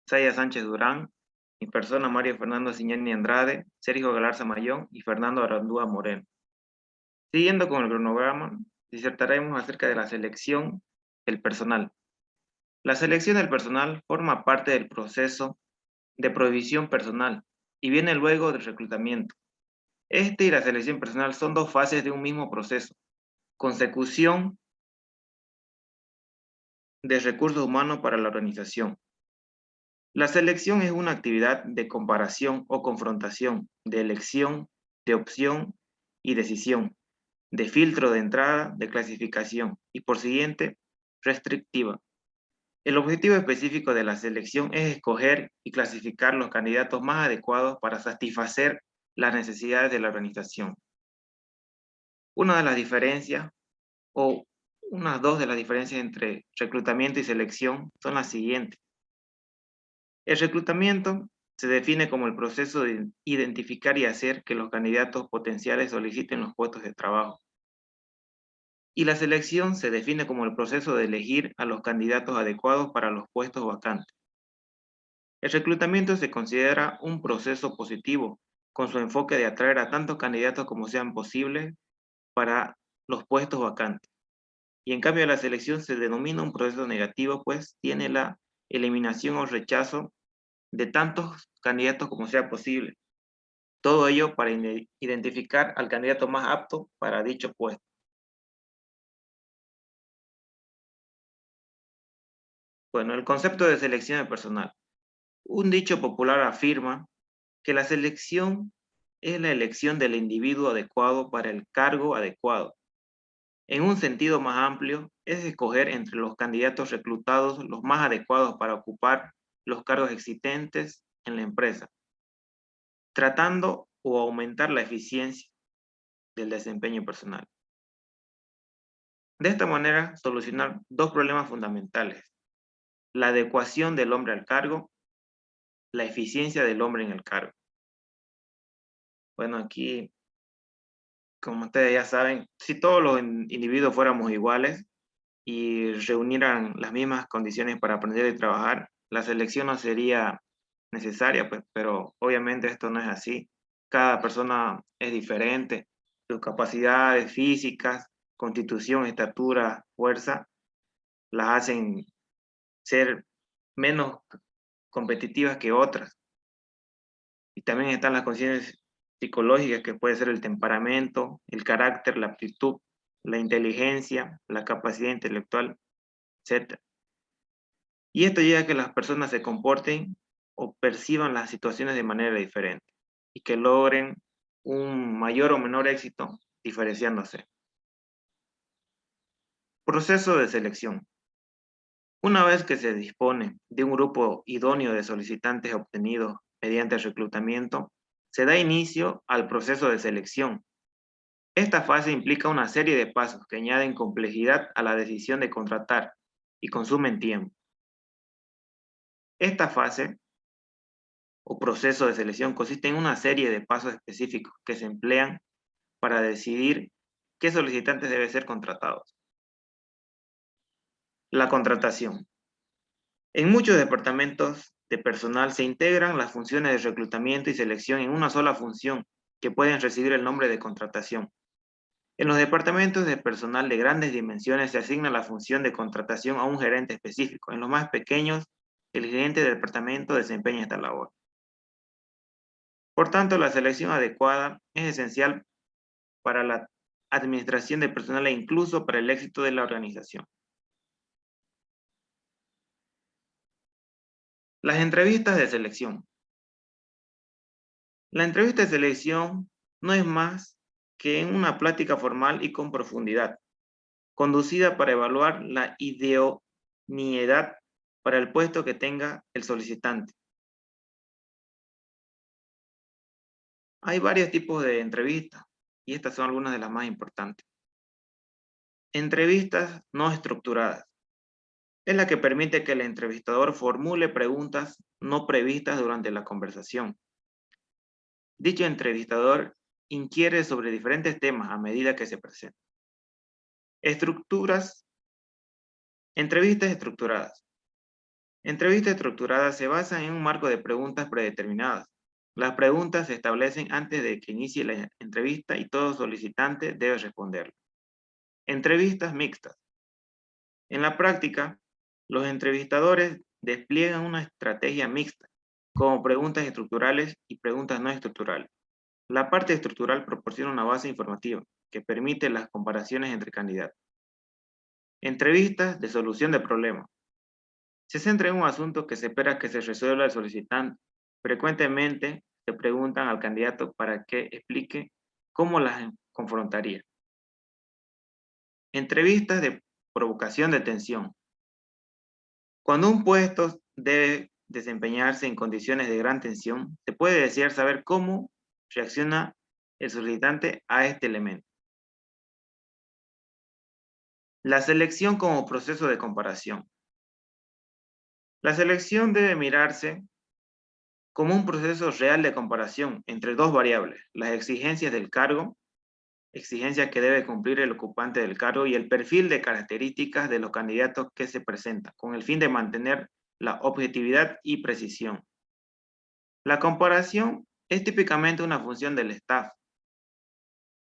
Saya Sánchez Durán, mi persona Mario Fernando Ciñani Andrade, Sergio Galarza Mayón y Fernando Arandúa Moreno. Siguiendo con el cronograma, disertaremos acerca de la selección del personal. La selección del personal forma parte del proceso de provisión personal y viene luego del reclutamiento. Este y la selección personal son dos fases de un mismo proceso: consecución de recursos humanos para la organización. La selección es una actividad de comparación o confrontación, de elección, de opción y decisión, de filtro de entrada, de clasificación y, por siguiente, restrictiva. El objetivo específico de la selección es escoger y clasificar los candidatos más adecuados para satisfacer las necesidades de la organización. Una de las diferencias, o unas dos de las diferencias entre reclutamiento y selección son las siguientes. El reclutamiento se define como el proceso de identificar y hacer que los candidatos potenciales soliciten los puestos de trabajo. Y la selección se define como el proceso de elegir a los candidatos adecuados para los puestos vacantes. El reclutamiento se considera un proceso positivo, con su enfoque de atraer a tantos candidatos como sean posibles para los puestos vacantes. Y en cambio la selección se denomina un proceso negativo, pues tiene la eliminación o rechazo de tantos candidatos como sea posible. Todo ello para identificar al candidato más apto para dicho puesto. Bueno, el concepto de selección de personal. Un dicho popular afirma que la selección es la elección del individuo adecuado para el cargo adecuado. En un sentido más amplio, es escoger entre los candidatos reclutados los más adecuados para ocupar los cargos existentes en la empresa, tratando o aumentar la eficiencia del desempeño personal. De esta manera, solucionar dos problemas fundamentales: la adecuación del hombre al cargo, la eficiencia del hombre en el cargo. Bueno, aquí, como ustedes ya saben, si todos los individuos fuéramos iguales y reunieran las mismas condiciones para aprender y trabajar, la selección no sería necesaria, pues, pero obviamente esto no es así. Cada persona es diferente, sus capacidades físicas, constitución, estatura, fuerza, las hacen ser menos competitivas que otras. Y también están las condiciones psicológicas, que puede ser el temperamento, el carácter, la aptitud, la inteligencia, la capacidad intelectual, etc. Y esto lleva a que las personas se comporten o perciban las situaciones de manera diferente y que logren un mayor o menor éxito diferenciándose. Proceso de selección. Una vez que se dispone de un grupo idóneo de solicitantes obtenidos mediante el reclutamiento, se da inicio al proceso de selección. Esta fase implica una serie de pasos que añaden complejidad a la decisión de contratar y consumen tiempo. Esta fase o proceso de selección consiste en una serie de pasos específicos que se emplean para decidir qué solicitantes deben ser contratados. La contratación. En muchos departamentos de personal se integran las funciones de reclutamiento y selección en una sola función que pueden recibir el nombre de contratación. En los departamentos de personal de grandes dimensiones se asigna la función de contratación a un gerente específico. En los más pequeños, el gerente del departamento desempeña esta labor. Por tanto, la selección adecuada es esencial para la administración de personal e incluso para el éxito de la organización. Las entrevistas de selección. La entrevista de selección no es más que una plática formal y con profundidad, conducida para evaluar la idoneidad para el puesto que tenga el solicitante. Hay varios tipos de entrevistas y estas son algunas de las más importantes. Entrevistas no estructuradas. Es la que permite que el entrevistador formule preguntas no previstas durante la conversación. Dicho entrevistador inquiere sobre diferentes temas a medida que se presentan. Estructuras. Entrevistas estructuradas. Entrevistas estructuradas se basan en un marco de preguntas predeterminadas. Las preguntas se establecen antes de que inicie la entrevista y todo solicitante debe responderlas. Entrevistas mixtas. En la práctica, los entrevistadores despliegan una estrategia mixta, como preguntas estructurales y preguntas no estructurales. La parte estructural proporciona una base informativa que permite las comparaciones entre candidatos. Entrevistas de solución de problemas. Se centra en un asunto que se espera que se resuelva el solicitante. Frecuentemente se preguntan al candidato para que explique cómo las confrontaría. Entrevistas de provocación de tensión. Cuando un puesto debe desempeñarse en condiciones de gran tensión, se puede desear saber cómo reacciona el solicitante a este elemento. La selección como proceso de comparación. La selección debe mirarse como un proceso real de comparación entre dos variables: las exigencias del cargo, exigencias que debe cumplir el ocupante del cargo, y el perfil de características de los candidatos que se presentan, con el fin de mantener la objetividad y precisión. La comparación es típicamente una función del staff,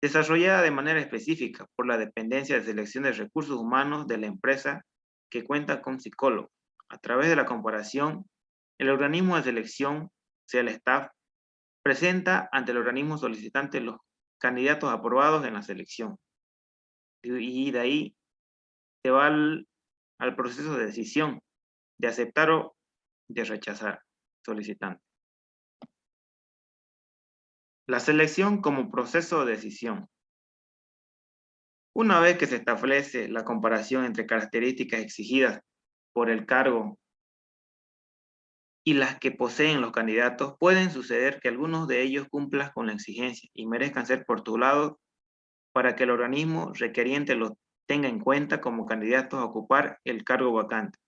desarrollada de manera específica por la dependencia de selección de recursos humanos de la empresa que cuenta con psicólogos. A través de la comparación, el organismo de selección, sea el staff, presenta ante el organismo solicitante los candidatos aprobados en la selección. Y de ahí se va al proceso de decisión, de aceptar o de rechazar solicitante. La selección como proceso de decisión. Una vez que se establece la comparación entre características exigidas por el cargo y las que poseen los candidatos, pueden suceder que algunos de ellos cumplan con la exigencia y merezcan ser postulados para que el organismo requeriente los tenga en cuenta como candidatos a ocupar el cargo vacante.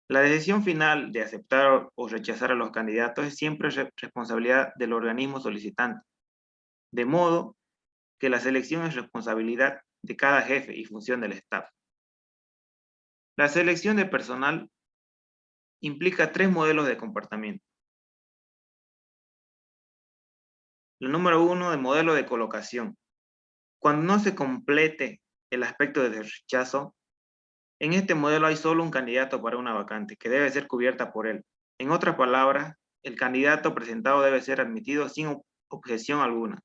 La decisión final de aceptar o rechazar a los candidatos es siempre responsabilidad del organismo solicitante, de modo que la selección es responsabilidad de cada jefe y función del staff. La selección de personal implica 3 modelos de comportamiento. El número 1 de modelo de colocación. Cuando no se complete el aspecto de rechazo, en este modelo hay solo un candidato para una vacante que debe ser cubierta por él. En otras palabras, el candidato presentado debe ser admitido sin objeción alguna.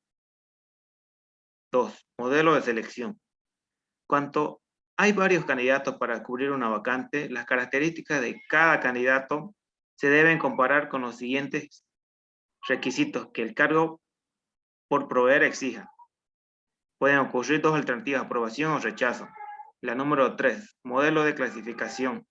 2. Modelo de selección. Cuando hay varios candidatos para cubrir una vacante, las características de cada candidato se deben comparar con los siguientes requisitos que el cargo por proveer exija. Pueden ocurrir 2 alternativas, aprobación o rechazo. La número 3, modelo de clasificación.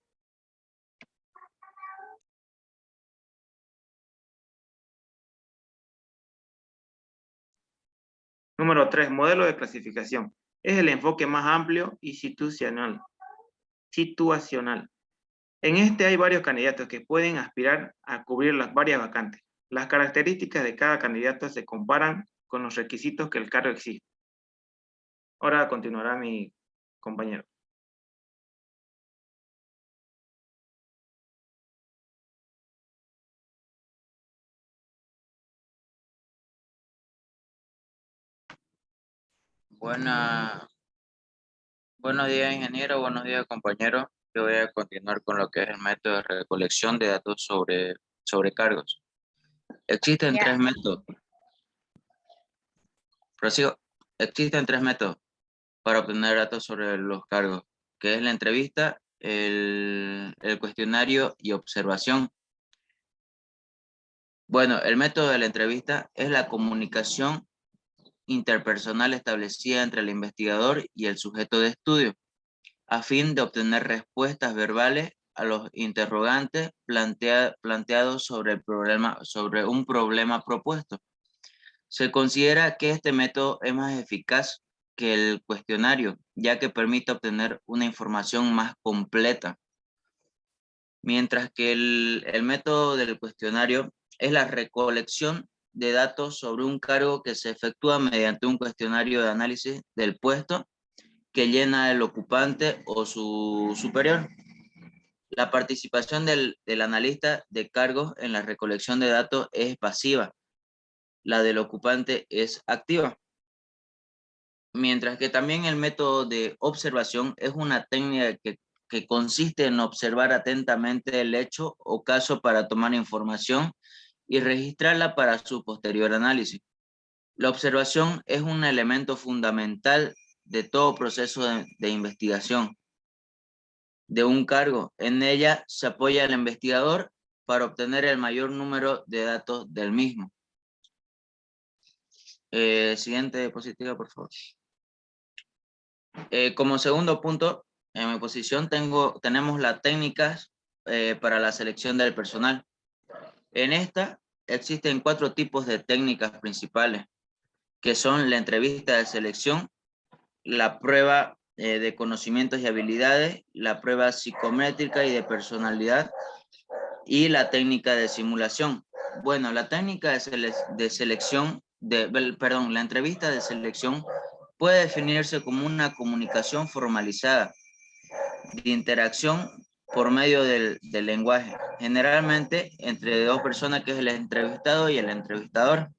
Número 3, modelo de clasificación. Es el enfoque más amplio y situacional. En este hay varios candidatos que pueden aspirar a cubrir las varias vacantes. Las características de cada candidato se comparan con los requisitos que el cargo exige. Ahora continuará mi compañero. Buenos días, ingeniero. Buenos días, compañeros. Yo voy a continuar con lo que es el método de recolección de datos sobre cargos. Existen Ya. 3 métodos. Prosigo. Existen 3 métodos para obtener datos sobre los cargos, que es la entrevista, el cuestionario y observación. Bueno, el método de la entrevista es la comunicación interpersonal establecida entre el investigador y el sujeto de estudio, a fin de obtener respuestas verbales a los interrogantes planteados sobre un problema propuesto. Se considera que este método es más eficaz que el cuestionario, ya que permite obtener una información más completa. Mientras que el método del cuestionario es la recolección de datos sobre un cargo que se efectúa mediante un cuestionario de análisis del puesto que llena el ocupante o su superior. La participación del analista de cargos en la recolección de datos es pasiva. La del ocupante es activa. Mientras que también el método de observación es una técnica que consiste en observar atentamente el hecho o caso para tomar información y registrarla para su posterior análisis. La observación es un elemento fundamental de todo proceso de investigación de un cargo. En ella se apoya el investigador para obtener el mayor número de datos del mismo. Siguiente diapositiva, por favor. Como segundo punto, en mi posición tenemos las técnicas para la selección del personal. En esta existen 4 tipos de técnicas principales, que son la entrevista de selección, la prueba de conocimientos y habilidades, la prueba psicométrica y de personalidad y la técnica de simulación. Bueno, la técnica de selección, la entrevista de selección puede definirse como una comunicación formalizada de interacción por medio del lenguaje, generalmente entre dos personas, que es el entrevistado y el entrevistador,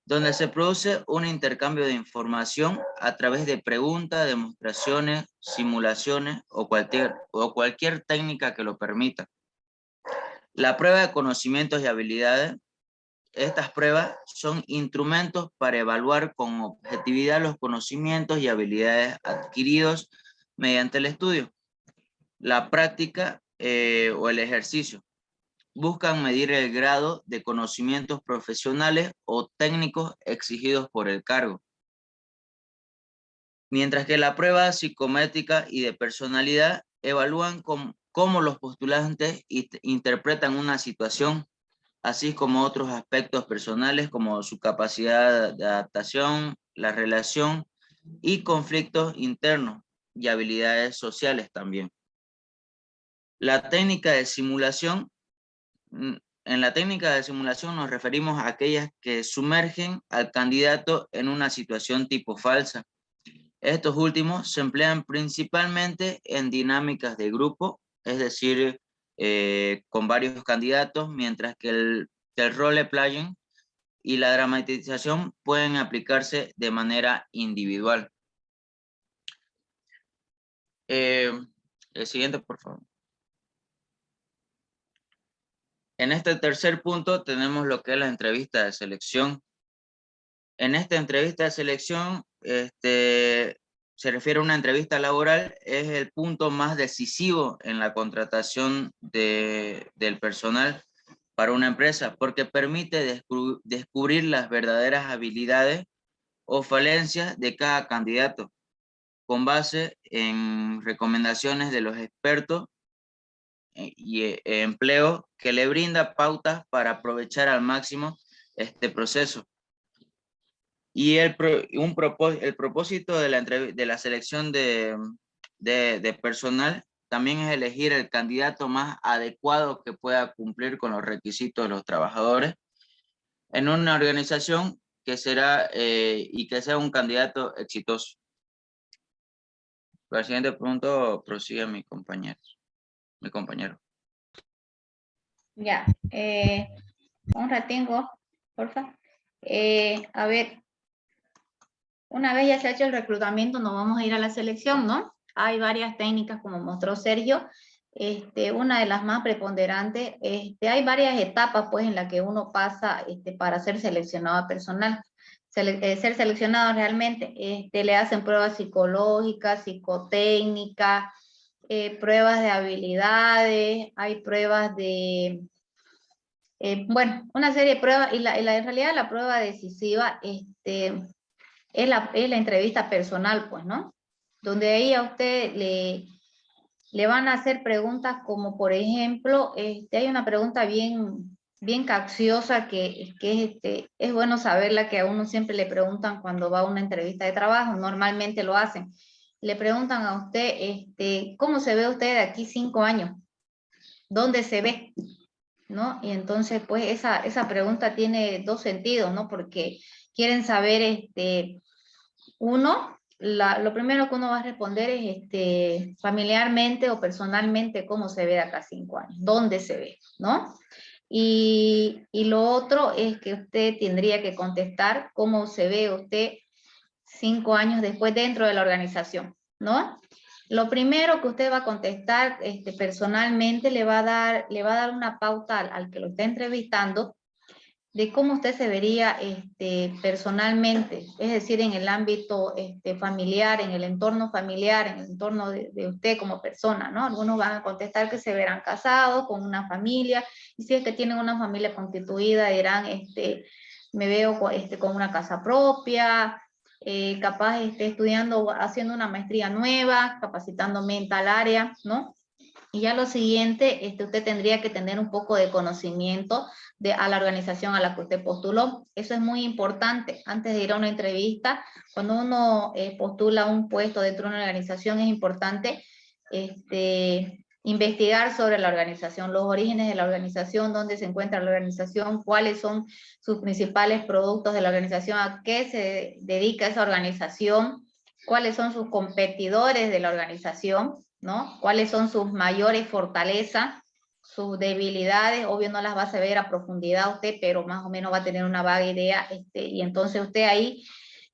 donde se produce un intercambio de información a través de preguntas, demostraciones, simulaciones o cualquier técnica que lo permita. La prueba de conocimientos y habilidades. Estas pruebas son instrumentos para evaluar con objetividad los conocimientos y habilidades adquiridos mediante el estudio, la práctica o el ejercicio. Buscan medir el grado de conocimientos profesionales o técnicos exigidos por el cargo. Mientras que la prueba psicométrica y de personalidad evalúan cómo los postulantes interpretan una situación, así como otros aspectos personales como su capacidad de adaptación, la relación y conflictos internos y habilidades sociales también. La técnica de simulación. En la técnica de simulación nos referimos a aquellas que sumergen al candidato en una situación tipo falsa. Estos últimos se emplean principalmente en dinámicas de grupo, es decir, con varios candidatos, mientras que el role-playing y la dramatización pueden aplicarse de manera individual. El siguiente, por favor. En este tercer punto tenemos lo que es la entrevista de selección. En esta entrevista de selección, se refiere a una entrevista laboral, es el punto más decisivo en la contratación del personal para una empresa, porque permite descubrir las verdaderas habilidades o falencias de cada candidato, con base en recomendaciones de los expertos y empleo, que le brinda pautas para aprovechar al máximo este proceso. Y el propósito de la selección de personal también es elegir el candidato más adecuado que pueda cumplir con los requisitos de los trabajadores en una organización que será y que sea un candidato exitoso. Para el siguiente punto prosigue mi compañero. Ya, un ratingo, por favor. A ver, una vez ya se ha hecho el reclutamiento, nos vamos a ir a la selección, ¿no? Hay varias técnicas, como mostró Sergio. Una de las más preponderantes, hay varias etapas, pues, en las que uno pasa para ser seleccionado personal. Ser seleccionado realmente, le hacen pruebas psicológicas, psicotécnicas, pruebas de habilidades, hay pruebas de, bueno, una serie de pruebas, y en realidad la prueba decisiva es la entrevista personal, pues, ¿no? Donde ahí a usted le van a hacer preguntas como, por ejemplo, hay una pregunta bien capciosa que es bueno saberla, que a uno siempre le preguntan cuando va a una entrevista de trabajo, normalmente lo hacen. Le preguntan a usted, ¿cómo se ve usted de aquí 5 años? ¿Dónde se ve? ¿No? Y entonces, pues, esa pregunta tiene dos sentidos, ¿no? Porque quieren saber, uno, lo primero que uno va a responder es familiarmente o personalmente cómo se ve de acá 5 años, dónde se ve, ¿no? Y lo otro es que usted tendría que contestar cómo se ve usted 5 años después dentro de la organización, ¿no? Lo primero que usted va a contestar personalmente le va a dar una pauta al que lo está entrevistando de cómo usted se vería personalmente, es decir, en el ámbito familiar, en el entorno familiar, en el entorno de usted como persona, ¿no? Algunos van a contestar que se verán casados, con una familia, y si es que tienen una familia constituida, dirán, me veo con una casa propia, capaz estudiando, haciendo una maestría nueva, capacitándome en tal área, ¿no? Y ya lo siguiente, usted tendría que tener un poco de conocimiento a la organización a la que usted postuló. Eso es muy importante. Antes de ir a una entrevista, cuando uno postula un puesto dentro de una organización, es importante investigar sobre la organización, los orígenes de la organización, dónde se encuentra la organización, cuáles son sus principales productos de la organización, a qué se dedica esa organización, cuáles son sus competidores de la organización, ¿no? ¿Cuáles son sus mayores fortalezas, sus debilidades? Obvio no las va a saber a profundidad usted, pero más o menos va a tener una vaga idea, y entonces usted ahí,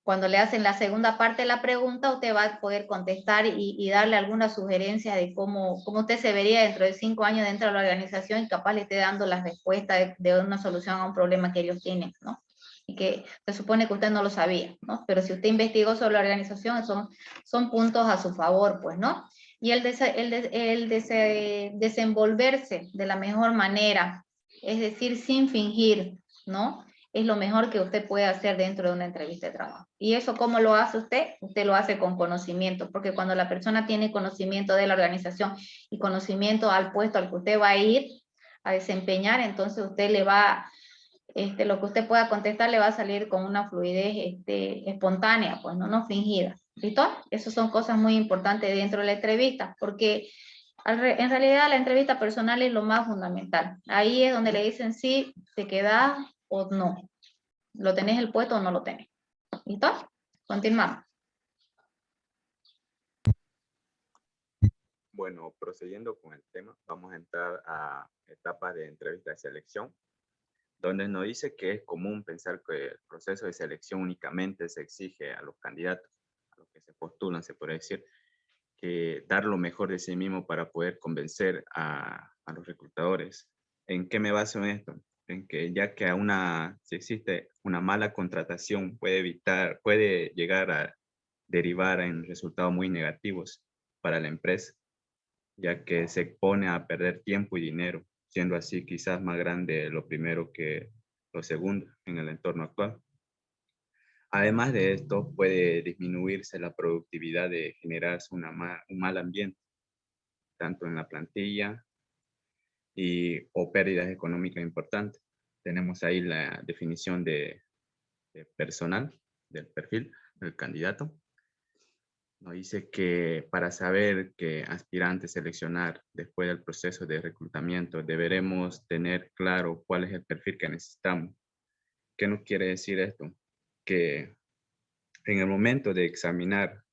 cuando le hacen la segunda parte de la pregunta, usted va a poder contestar y darle alguna sugerencia de cómo usted se vería dentro de 5 años dentro de la organización y capaz le esté dando la respuesta de una solución a un problema que ellos tienen, ¿no? Y que se supone que usted no lo sabía, ¿no? Pero si usted investigó sobre la organización, son puntos a su favor, pues, ¿no? Y el desenvolverse de la mejor manera, es decir, sin fingir, ¿no? Es lo mejor que usted puede hacer dentro de una entrevista de trabajo. ¿Y eso cómo lo hace usted? Usted lo hace con conocimiento, porque cuando la persona tiene conocimiento de la organización y conocimiento al puesto al que usted va a ir a desempeñar, entonces usted le va, lo que usted pueda contestar le va a salir con una fluidez espontánea, pues no fingida. ¿Listo? Esas son cosas muy importantes dentro de la entrevista, porque en realidad la entrevista personal es lo más fundamental. Ahí es donde le dicen si te quedas o no. ¿Lo tenés el puesto o no lo tenés? ¿Listo? Continuamos. Bueno, procediendo con el tema, vamos a entrar a etapas de entrevista de selección, donde nos dice que es común pensar que el proceso de selección únicamente se exige a los candidatos, a los que se postulan, se puede decir, que dar lo mejor de sí mismo para poder convencer a los reclutadores. ¿En qué me baso en esto? En que ya que si existe una mala contratación, puede llegar a derivar en resultados muy negativos para la empresa, ya que se expone a perder tiempo y dinero, siendo así quizás más grande lo primero que lo segundo en el entorno actual. Además de esto, puede disminuirse la productividad de generarse un mal ambiente, tanto en la plantilla o pérdidas económicas importantes. Tenemos ahí la definición de personal, del perfil del candidato. Nos dice que para saber qué aspirante seleccionar después del proceso de reclutamiento, deberemos tener claro cuál es el perfil que necesitamos. ¿Qué nos quiere decir esto? Que en el momento de examinar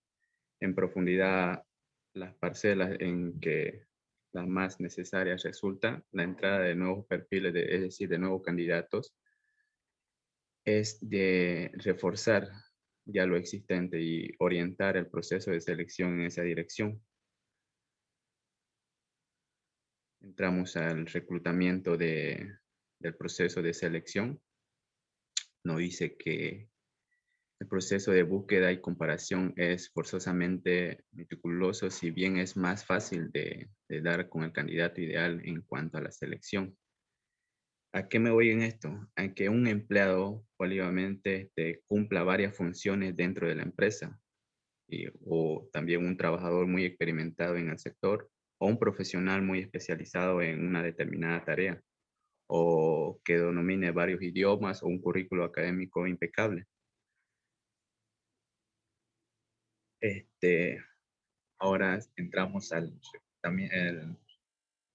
en profundidad las parcelas en que las más necesarias resulta la entrada de nuevos perfiles, es decir, de nuevos candidatos, es de reforzar ya lo existente y orientar el proceso de selección en esa dirección. Entramos al reclutamiento del proceso de selección. Nos dice que el proceso de búsqueda y comparación es forzosamente meticuloso, si bien es más fácil de dar con el candidato ideal en cuanto a la selección. ¿A qué me voy en esto? A que un empleado polívalamente cumpla varias funciones dentro de la empresa, o también un trabajador muy experimentado en el sector, o un profesional muy especializado en una determinada tarea, o que domine varios idiomas o un currículo académico impecable. Ahora entramos también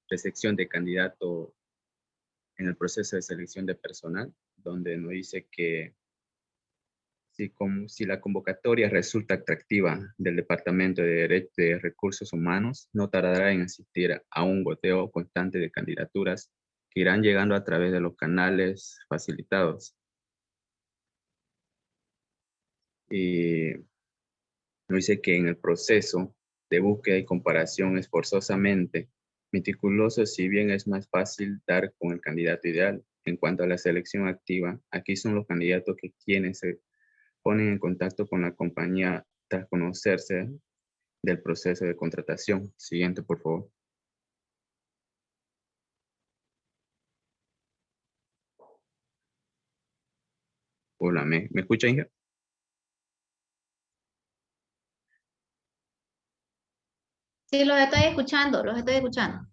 recepción de candidato en el proceso de selección de personal, donde nos dice que si la convocatoria resulta atractiva del Departamento de Recursos Humanos, no tardará en asistir a un goteo constante de candidaturas que irán llegando a través de los canales facilitados. Y nos dice que en el proceso de búsqueda y comparación es forzosamente meticuloso, si bien es más fácil dar con el candidato ideal. En cuanto a la selección activa, aquí son los candidatos quienes se ponen en contacto con la compañía tras conocerse del proceso de contratación. Siguiente, por favor. Hola, ¿me escucha, Inge? Sí, los estoy escuchando, los estoy escuchando.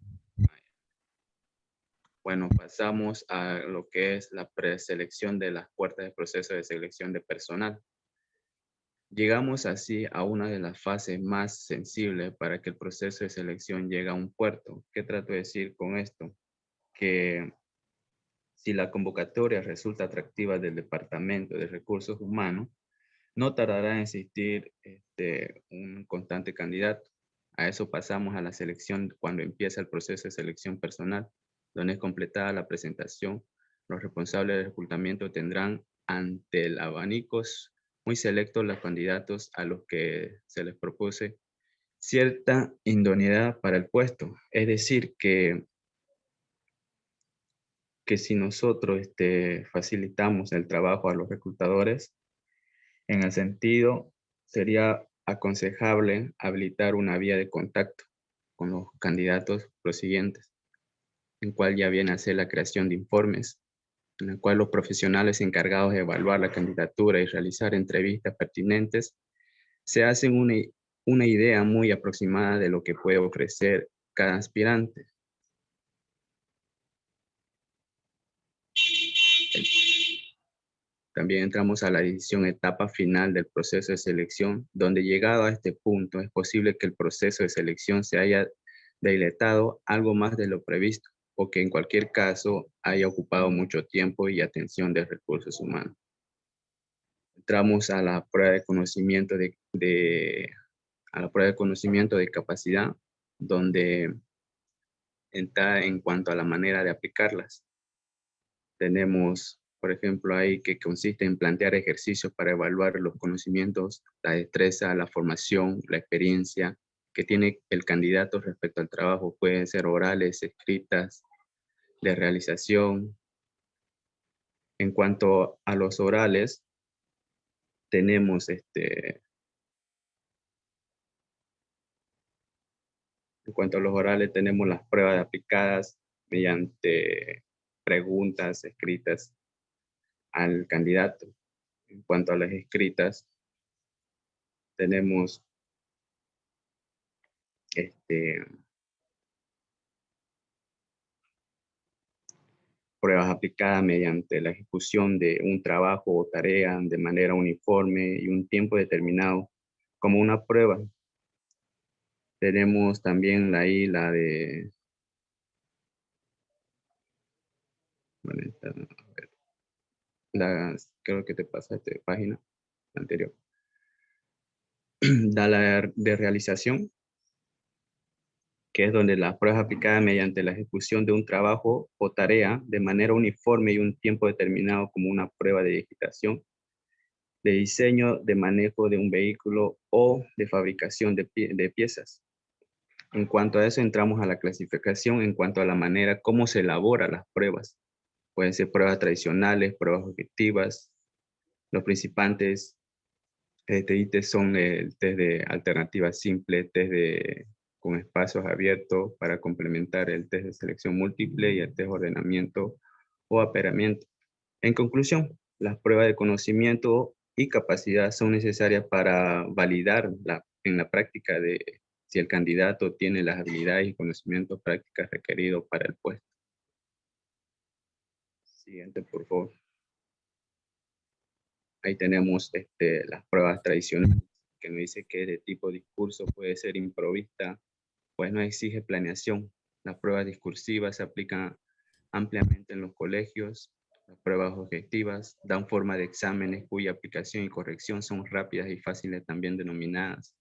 Bueno, pasamos a lo que es la preselección de las puertas de proceso de selección de personal. Llegamos así a una de las fases más sensibles para que el proceso de selección llegue a un puerto. ¿Qué trato de decir con esto? Que si la convocatoria resulta atractiva del Departamento de Recursos Humanos, no tardará en existir un constante candidato. A eso pasamos a la selección cuando empieza el proceso de selección personal, donde es completada la presentación. Los responsables del reclutamiento tendrán ante el abanico muy selecto los candidatos a los que se les propuse cierta idoneidad para el puesto. Es decir, que si nosotros facilitamos el trabajo a los reclutadores, en el sentido, sería aconsejable habilitar una vía de contacto con los candidatos prosiguientes, en cual ya viene a ser la creación de informes, en el cual los profesionales encargados de evaluar la candidatura y realizar entrevistas pertinentes se hacen una idea muy aproximada de lo que puede ofrecer cada aspirante. También entramos a la decisión etapa final del proceso de selección, donde llegado a este punto es posible que el proceso de selección se haya dilatado algo más de lo previsto, o que en cualquier caso haya ocupado mucho tiempo y atención de recursos humanos. Entramos a la prueba de conocimiento de capacidad, donde entra en cuanto a la manera de aplicarlas. Tenemos, por ejemplo, ahí que consiste en plantear ejercicios para evaluar los conocimientos, la destreza, la formación, la experiencia que tiene el candidato respecto al trabajo. Pueden ser orales, escritas, de realización. En cuanto a los orales, tenemos las pruebas aplicadas mediante preguntas escritas al candidato. En cuanto a las escritas, tenemos pruebas aplicadas mediante la ejecución de un trabajo o tarea de manera uniforme y un tiempo determinado como una prueba. Tenemos también ahí la de... Bueno, creo que te pasaste página anterior. Da la de realización, que es donde las pruebas aplicadas mediante la ejecución de un trabajo o tarea de manera uniforme y un tiempo determinado como una prueba de digitación, de diseño, de manejo de un vehículo o de fabricación de piezas. En cuanto a eso, entramos a la clasificación en cuanto a la manera como se elaboran las pruebas. Pueden ser pruebas tradicionales, pruebas objetivas. Los principales ítems son el test de alternativa simple, test con espacios abiertos para complementar el test de selección múltiple y el test de ordenamiento o aperamiento. En conclusión, las pruebas de conocimiento y capacidad son necesarias para validar en la práctica de si el candidato tiene las habilidades y conocimientos prácticos requeridos para el puesto. Siguiente, por favor. Ahí tenemos las pruebas tradicionales, que nos dice que de tipo discurso puede ser improvista, pues no exige planeación. Las pruebas discursivas se aplican ampliamente en los colegios. Las pruebas objetivas dan forma de exámenes cuya aplicación y corrección son rápidas y fáciles también denominadas.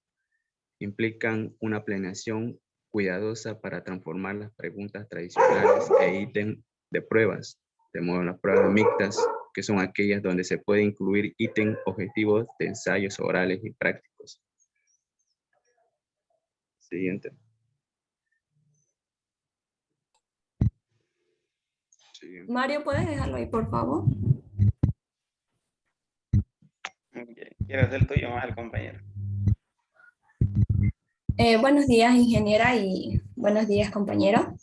Implican una planeación cuidadosa para transformar las preguntas tradicionales e ítems de pruebas, de modo las pruebas mixtas, que son aquellas donde se puede incluir ítems objetivos de ensayos orales y prácticos. Siguiente. Siguiente. Mario, ¿puedes dejarlo ahí, por favor? Quiero hacer el tuyo más al compañero. Buenos días, ingeniera, y buenos días, compañero.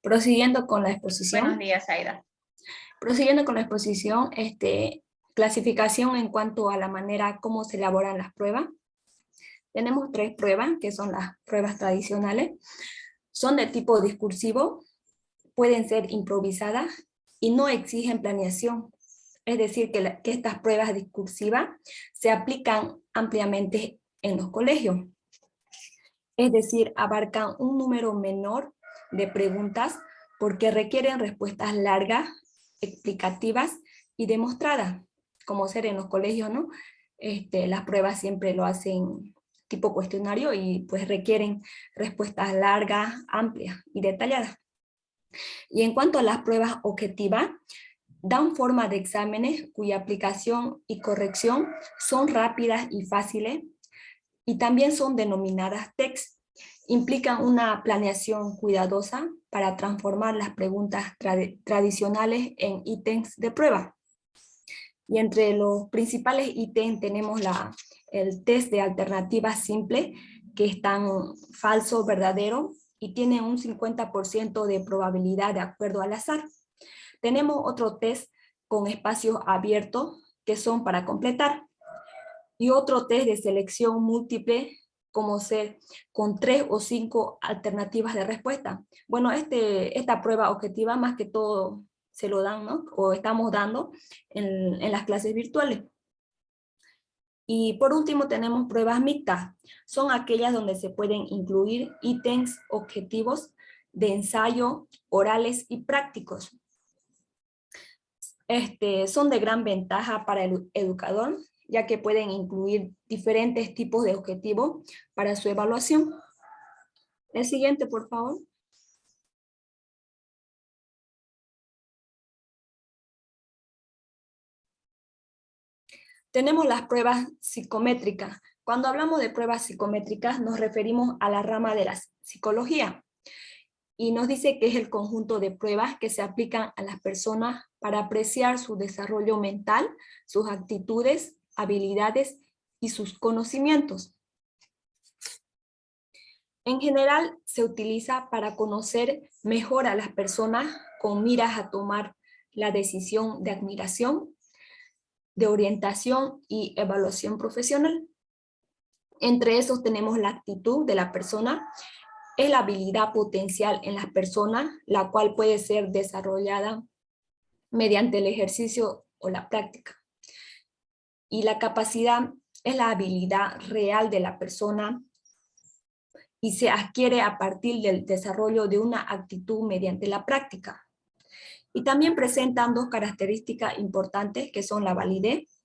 Prosiguiendo con la exposición. Buenos días, Aida. Prosiguiendo con la exposición, clasificación en cuanto a la manera como se elaboran las pruebas. Tenemos 3 pruebas, que son las pruebas tradicionales. Son de tipo discursivo, pueden ser improvisadas y no exigen planeación. Es decir, que estas pruebas discursivas se aplican ampliamente en los colegios. Es decir, abarcan un número menor de preguntas porque requieren respuestas largas, explicativas y demostradas, como ser en los colegios, ¿no? Las pruebas siempre lo hacen tipo cuestionario y pues requieren respuestas largas, amplias y detalladas. Y en cuanto a las pruebas objetivas, dan forma de exámenes cuya aplicación y corrección son rápidas y fáciles, y también son denominadas TEKS. Implican una planeación cuidadosa para transformar las preguntas tradicionales en ítems de prueba. Y entre los principales ítems tenemos el test de alternativas simple, que están falso, verdadero, y tienen un 50% de probabilidad de acuerdo al azar. Tenemos otro test con espacios abiertos, que son para completar, y otro test de selección múltiple, como ser con 3 o 5 alternativas de respuesta. Bueno, esta prueba objetiva más que todo se lo dan, ¿no? O estamos dando en las clases virtuales. Y por último tenemos pruebas mixtas. Son aquellas donde se pueden incluir ítems objetivos de ensayo, orales y prácticos. Son de gran ventaja para el educador, ya que pueden incluir diferentes tipos de objetivos para su evaluación. El siguiente, por favor. Tenemos las pruebas psicométricas. Cuando hablamos de pruebas psicométricas nos referimos a la rama de la psicología. Y nos dice que es el conjunto de pruebas que se aplican a las personas para apreciar su desarrollo mental, sus actitudes, habilidades y sus conocimientos. En general se utiliza para conocer mejor a las personas con miras a tomar la decisión de admiración, de orientación y evaluación profesional. Entre esos tenemos la actitud de la persona, es la habilidad potencial en las personas, la cual puede ser desarrollada mediante el ejercicio o la práctica. Y la capacidad es la habilidad real de la persona y se adquiere a partir del desarrollo de una actitud mediante la práctica. Y también presentan dos características importantes que son la validez.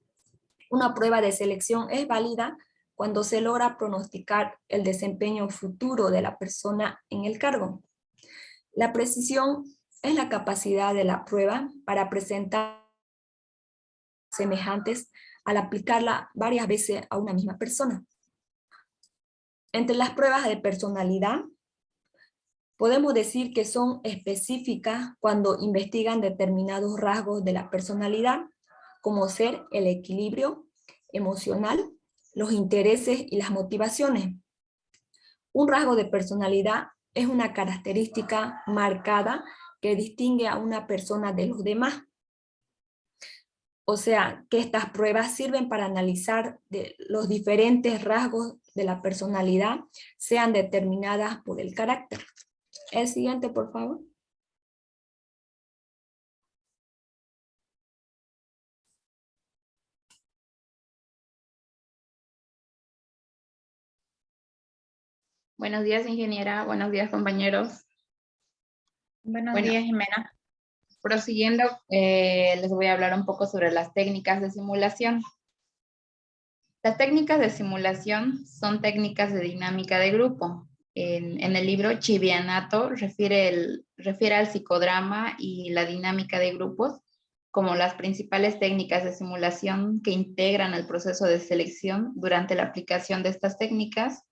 Una prueba de selección es válida cuando se logra pronosticar el desempeño futuro de la persona en el cargo. La precisión es la capacidad de la prueba para presentar semejantes al aplicarla varias veces a una misma persona. Entre las pruebas de personalidad, podemos decir que son específicas cuando investigan determinados rasgos de la personalidad, como ser el equilibrio emocional, los intereses y las motivaciones. Un rasgo de personalidad es una característica marcada que distingue a una persona de los demás. O sea, que estas pruebas sirven para analizar los diferentes rasgos de la personalidad, sean determinadas por el carácter. El siguiente, por favor. Buenos días, ingeniera. Buenos días, compañeros. Buenos Bueno. días, Jimena. Prosiguiendo, les voy a hablar un poco sobre las técnicas de simulación. Las técnicas de simulación son técnicas de dinámica de grupo. En el libro Chivianato refiere al psicodrama y la dinámica de grupos como las principales técnicas de simulación que integran el proceso de selección. Durante la aplicación de estas técnicas,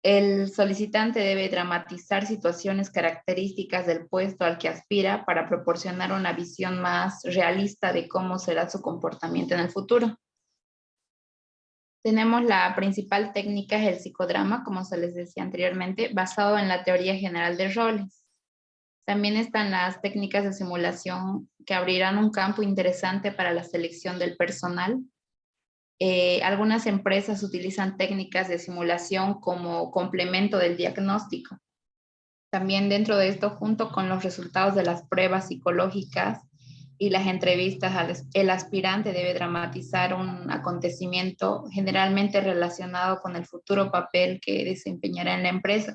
el solicitante debe dramatizar situaciones características del puesto al que aspira para proporcionar una visión más realista de cómo será su comportamiento en el futuro. Tenemos la principal técnica, es el psicodrama, como se les decía anteriormente, basado en la teoría general de roles. También están las técnicas de simulación que abrirán un campo interesante para la selección del personal. Algunas empresas utilizan técnicas de simulación como complemento del diagnóstico. También dentro de esto, junto con los resultados de las pruebas psicológicas y las entrevistas, el aspirante debe dramatizar un acontecimiento generalmente relacionado con el futuro papel que desempeñará en la empresa.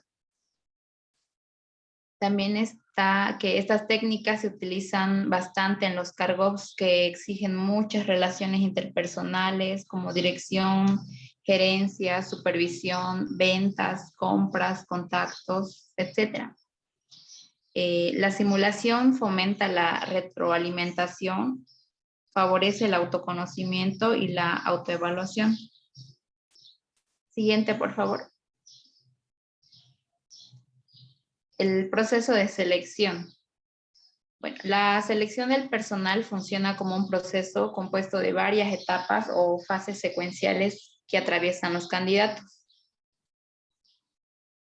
También está que estas técnicas se utilizan bastante en los cargos que exigen muchas relaciones interpersonales, como dirección, gerencia, supervisión, ventas, compras, contactos, etc. La simulación fomenta la retroalimentación, favorece el autoconocimiento y la autoevaluación. Siguiente, por favor. El proceso de selección. Bueno, la selección del personal funciona como un proceso compuesto de varias etapas o fases secuenciales que atraviesan los candidatos.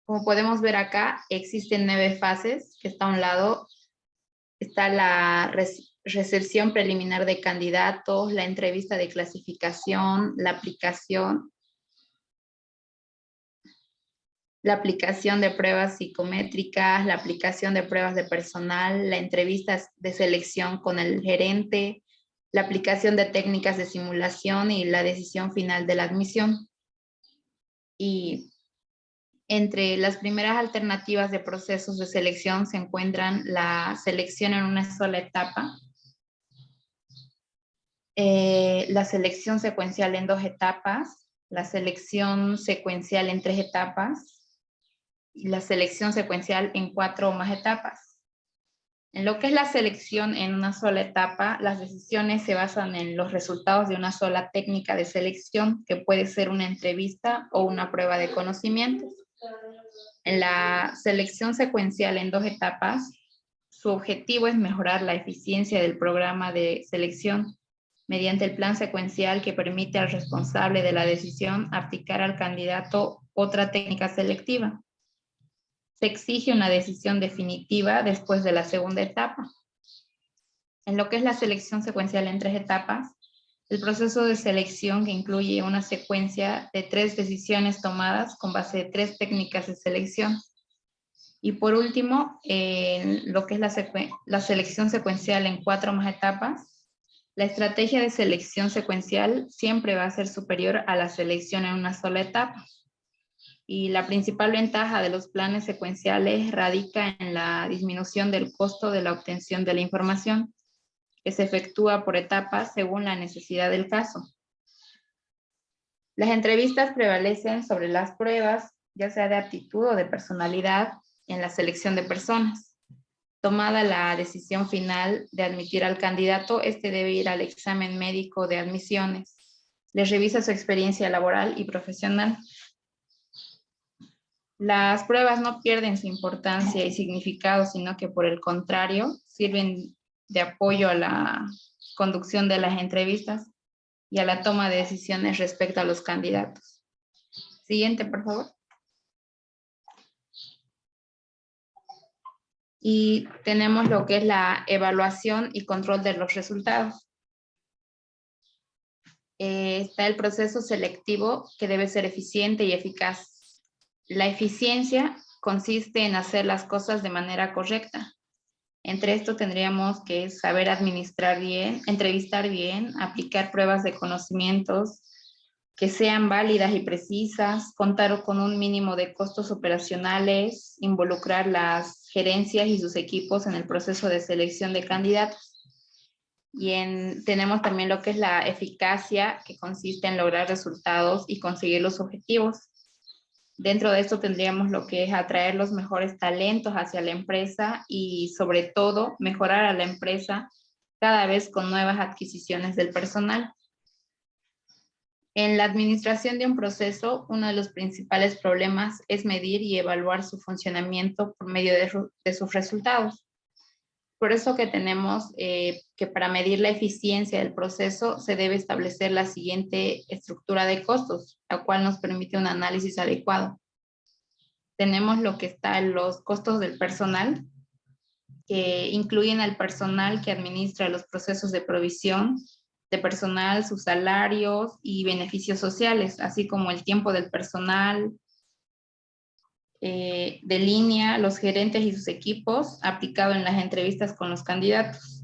Como podemos ver acá, existen 9 fases, que está a un lado. Está la recepción preliminar de candidatos, la entrevista de clasificación, la aplicación de pruebas psicométricas, la aplicación de pruebas de personal, la entrevista de selección con el gerente, la aplicación de técnicas de simulación y la decisión final de la admisión. Y entre las primeras alternativas de procesos de selección se encuentran la selección en una sola etapa, la selección secuencial en 2 etapas, la selección secuencial en 3 etapas, y la selección secuencial en 4 o más etapas. En lo que es la selección en una sola etapa, las decisiones se basan en los resultados de una sola técnica de selección, que puede ser una entrevista o una prueba de conocimientos. En la selección secuencial en 2 etapas, su objetivo es mejorar la eficiencia del programa de selección mediante el plan secuencial que permite al responsable de la decisión aplicar al candidato otra técnica selectiva. Se exige una decisión definitiva después de la segunda etapa. En lo que es la selección secuencial en 3 etapas, el proceso de selección que incluye una secuencia de 3 decisiones tomadas con base de 3 técnicas de selección. Y por último, en lo que es la selección secuencial en 4 más etapas, la estrategia de selección secuencial siempre va a ser superior a la selección en una sola etapa. Y la principal ventaja de los planes secuenciales radica en la disminución del costo de la obtención de la información, que se efectúa por etapas según la necesidad del caso. Las entrevistas prevalecen sobre las pruebas, ya sea de aptitud o de personalidad, en la selección de personas. Tomada la decisión final de admitir al candidato, este debe ir al examen médico de admisiones. Le revisa su experiencia laboral y profesional. Las pruebas no pierden su importancia y significado, sino que por el contrario, sirven de apoyo a la conducción de las entrevistas y a la toma de decisiones respecto a los candidatos. Siguiente, por favor. Y tenemos lo que es la evaluación y control de los resultados. Está el proceso selectivo, que debe ser eficiente y eficaz. La eficiencia consiste en hacer las cosas de manera correcta. Entre esto tendríamos que saber administrar bien, entrevistar bien, aplicar pruebas de conocimientos que sean válidas y precisas, contar con un mínimo de costos operacionales, involucrar las gerencias y sus equipos en el proceso de selección de candidatos. Y tenemos también lo que es la eficacia, que consiste en lograr resultados y conseguir los objetivos. Dentro de esto tendríamos lo que es atraer los mejores talentos hacia la empresa y sobre todo mejorar a la empresa cada vez con nuevas adquisiciones del personal. En la administración de un proceso, uno de los principales problemas es medir y evaluar su funcionamiento por medio de sus resultados. Por eso que tenemos que para medir la eficiencia del proceso se debe establecer la siguiente estructura de costos, la cual nos permite un análisis adecuado. Tenemos lo que está en los costos del personal, que incluyen al personal que administra los procesos de provisión de personal, sus salarios y beneficios sociales, así como el tiempo del personal, de línea, los gerentes y sus equipos, aplicado en las entrevistas con los candidatos.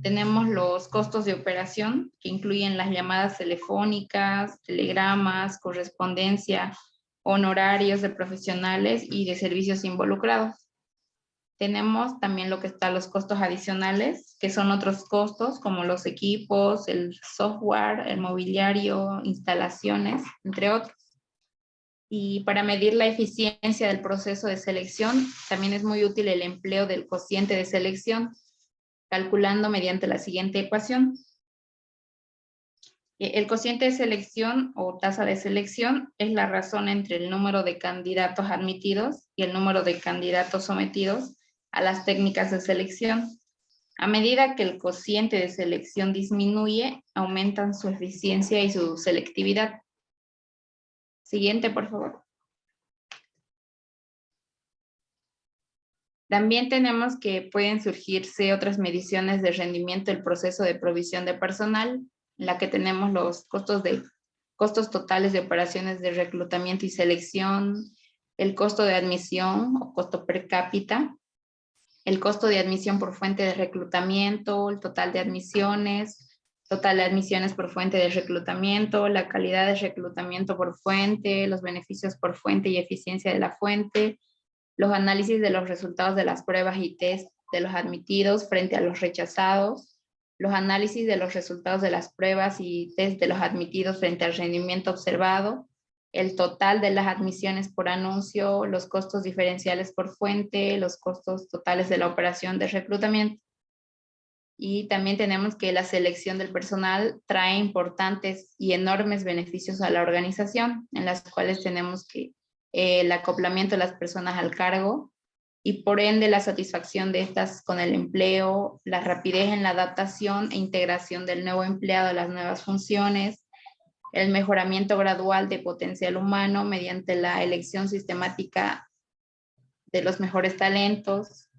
Tenemos los costos de operación, que incluyen las llamadas telefónicas, telegramas, correspondencia, honorarios de profesionales y de servicios involucrados. tenemos también lo que están los costos adicionales, que son otros costos como los equipos, el software, el mobiliario, instalaciones, entre otros. Y para medir la eficiencia del proceso de selección, también es muy útil el empleo del cociente de selección, calculando mediante la siguiente ecuación. El cociente de selección o tasa de selección es la razón entre el número de candidatos admitidos y el número de candidatos sometidos a las técnicas de selección. A medida que el cociente de selección disminuye, aumentan su eficiencia y su selectividad. Siguiente, por favor. También tenemos que pueden surgirse otras mediciones de rendimiento del proceso de provisión de personal, en la que tenemos los costos totales de operaciones de reclutamiento y selección, el costo de admisión o costo per cápita, el costo de admisión por fuente de reclutamiento, el total de admisiones por fuente de reclutamiento, la calidad de reclutamiento por fuente, los beneficios por fuente y eficiencia de la fuente, los análisis de los resultados de las pruebas y test de los admitidos frente a los rechazados, los análisis de los resultados de las pruebas y test de los admitidos frente al rendimiento observado, el total de las admisiones por anuncio, los costos diferenciales por fuente, los costos totales de la operación de reclutamiento. Y también tenemos que la selección del personal trae importantes y enormes beneficios a la organización, en las cuales tenemos que el acoplamiento de las personas al cargo y por ende la satisfacción de estas con el empleo, la rapidez en la adaptación e integración del nuevo empleado a las nuevas funciones, el mejoramiento gradual de potencial humano mediante la elección sistemática de los mejores talentos,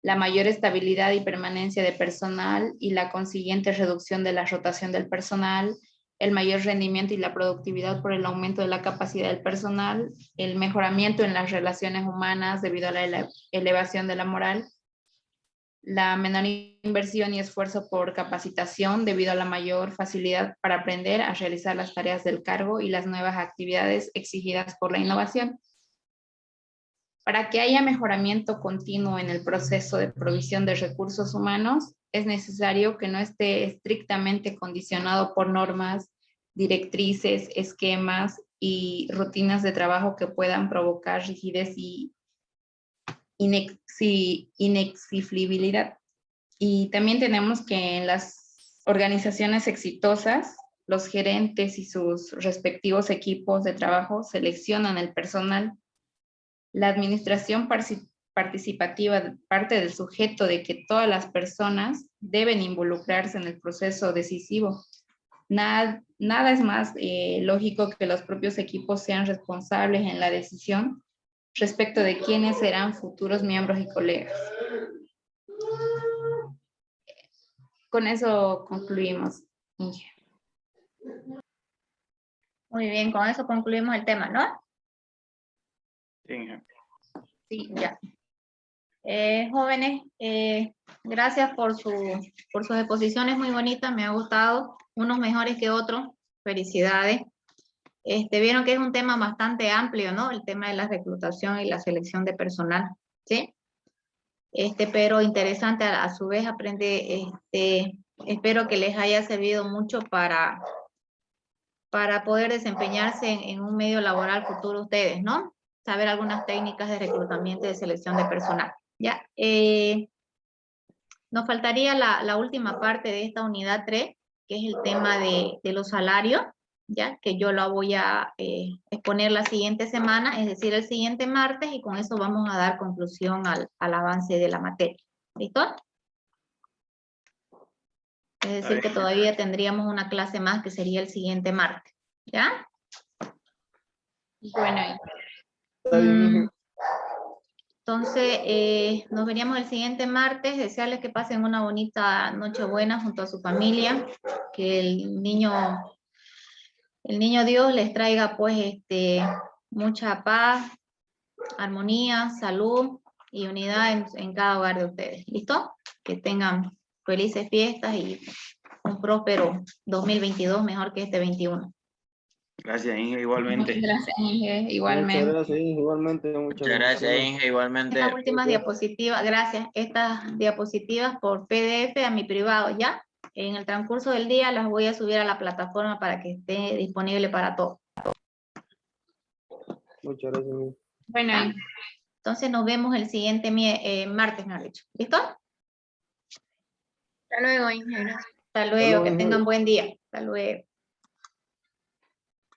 la mayor estabilidad y permanencia de personal y la consiguiente reducción de la rotación del personal, el mayor rendimiento y la productividad por el aumento de la capacidad del personal, el mejoramiento en las relaciones humanas debido a la elevación de la moral, la menor inversión y esfuerzo por capacitación debido a la mayor facilidad para aprender a realizar las tareas del cargo y las nuevas actividades exigidas por la innovación. Para que haya mejoramiento continuo en el proceso de provisión de recursos humanos, es necesario que no esté estrictamente condicionado por normas, directrices, esquemas y rutinas de trabajo que puedan provocar rigidez y inexigibilidad. Y también tenemos que en las organizaciones exitosas, los gerentes y sus respectivos equipos de trabajo seleccionan el personal. La administración participativa parte del sujeto de que todas las personas deben involucrarse en el proceso decisivo. Nada es más lógico que los propios equipos sean responsables en la decisión respecto de quiénes serán futuros miembros y colegas. Con eso concluimos, Inge. Muy bien, con eso concluimos el tema, ¿no? Sí, ya. Jóvenes, gracias por sus exposiciones muy bonitas, me ha gustado, unos mejores que otros, felicidades. Vieron que es un tema bastante amplio, ¿no? El tema de la reclutación y la selección de personal, ¿sí? Pero interesante a su vez aprende, espero que les haya servido mucho para poder desempeñarse en un medio laboral futuro ustedes, ¿no? Saber algunas técnicas de reclutamiento y de selección de personal. Ya, nos faltaría la última parte de esta unidad 3, que es el tema de los salarios, ya que yo lo voy a exponer la siguiente semana, es decir, el siguiente martes, y con eso vamos a dar conclusión al avance de la materia. ¿Listo? Es decir, que todavía tendríamos una clase más que sería el siguiente martes. ¿Ya? Bueno, entonces, nos veríamos el siguiente martes. Desearles que pasen una bonita Nochebuena junto a su familia. Que el niño Dios les traiga pues mucha paz, armonía, salud y unidad en cada hogar de ustedes. ¿Listo? Que tengan felices fiestas y un próspero 2022 mejor que este 21. Gracias, Inge, igualmente. Gracias, Inge, Muchas igualmente. gracias, igualmente. Muchas gracias, Inge, igualmente. Estas últimas diapositivas, gracias. Estas diapositivas por PDF a mi privado, ¿ya? En el transcurso del día las voy a subir a la plataforma para que esté disponible para todos. Muchas gracias. Bueno, entonces nos vemos el siguiente martes, me han dicho. ¿Listo? Hasta luego, Inge. Gracias. Hasta luego, que tengan buen día. Hasta luego.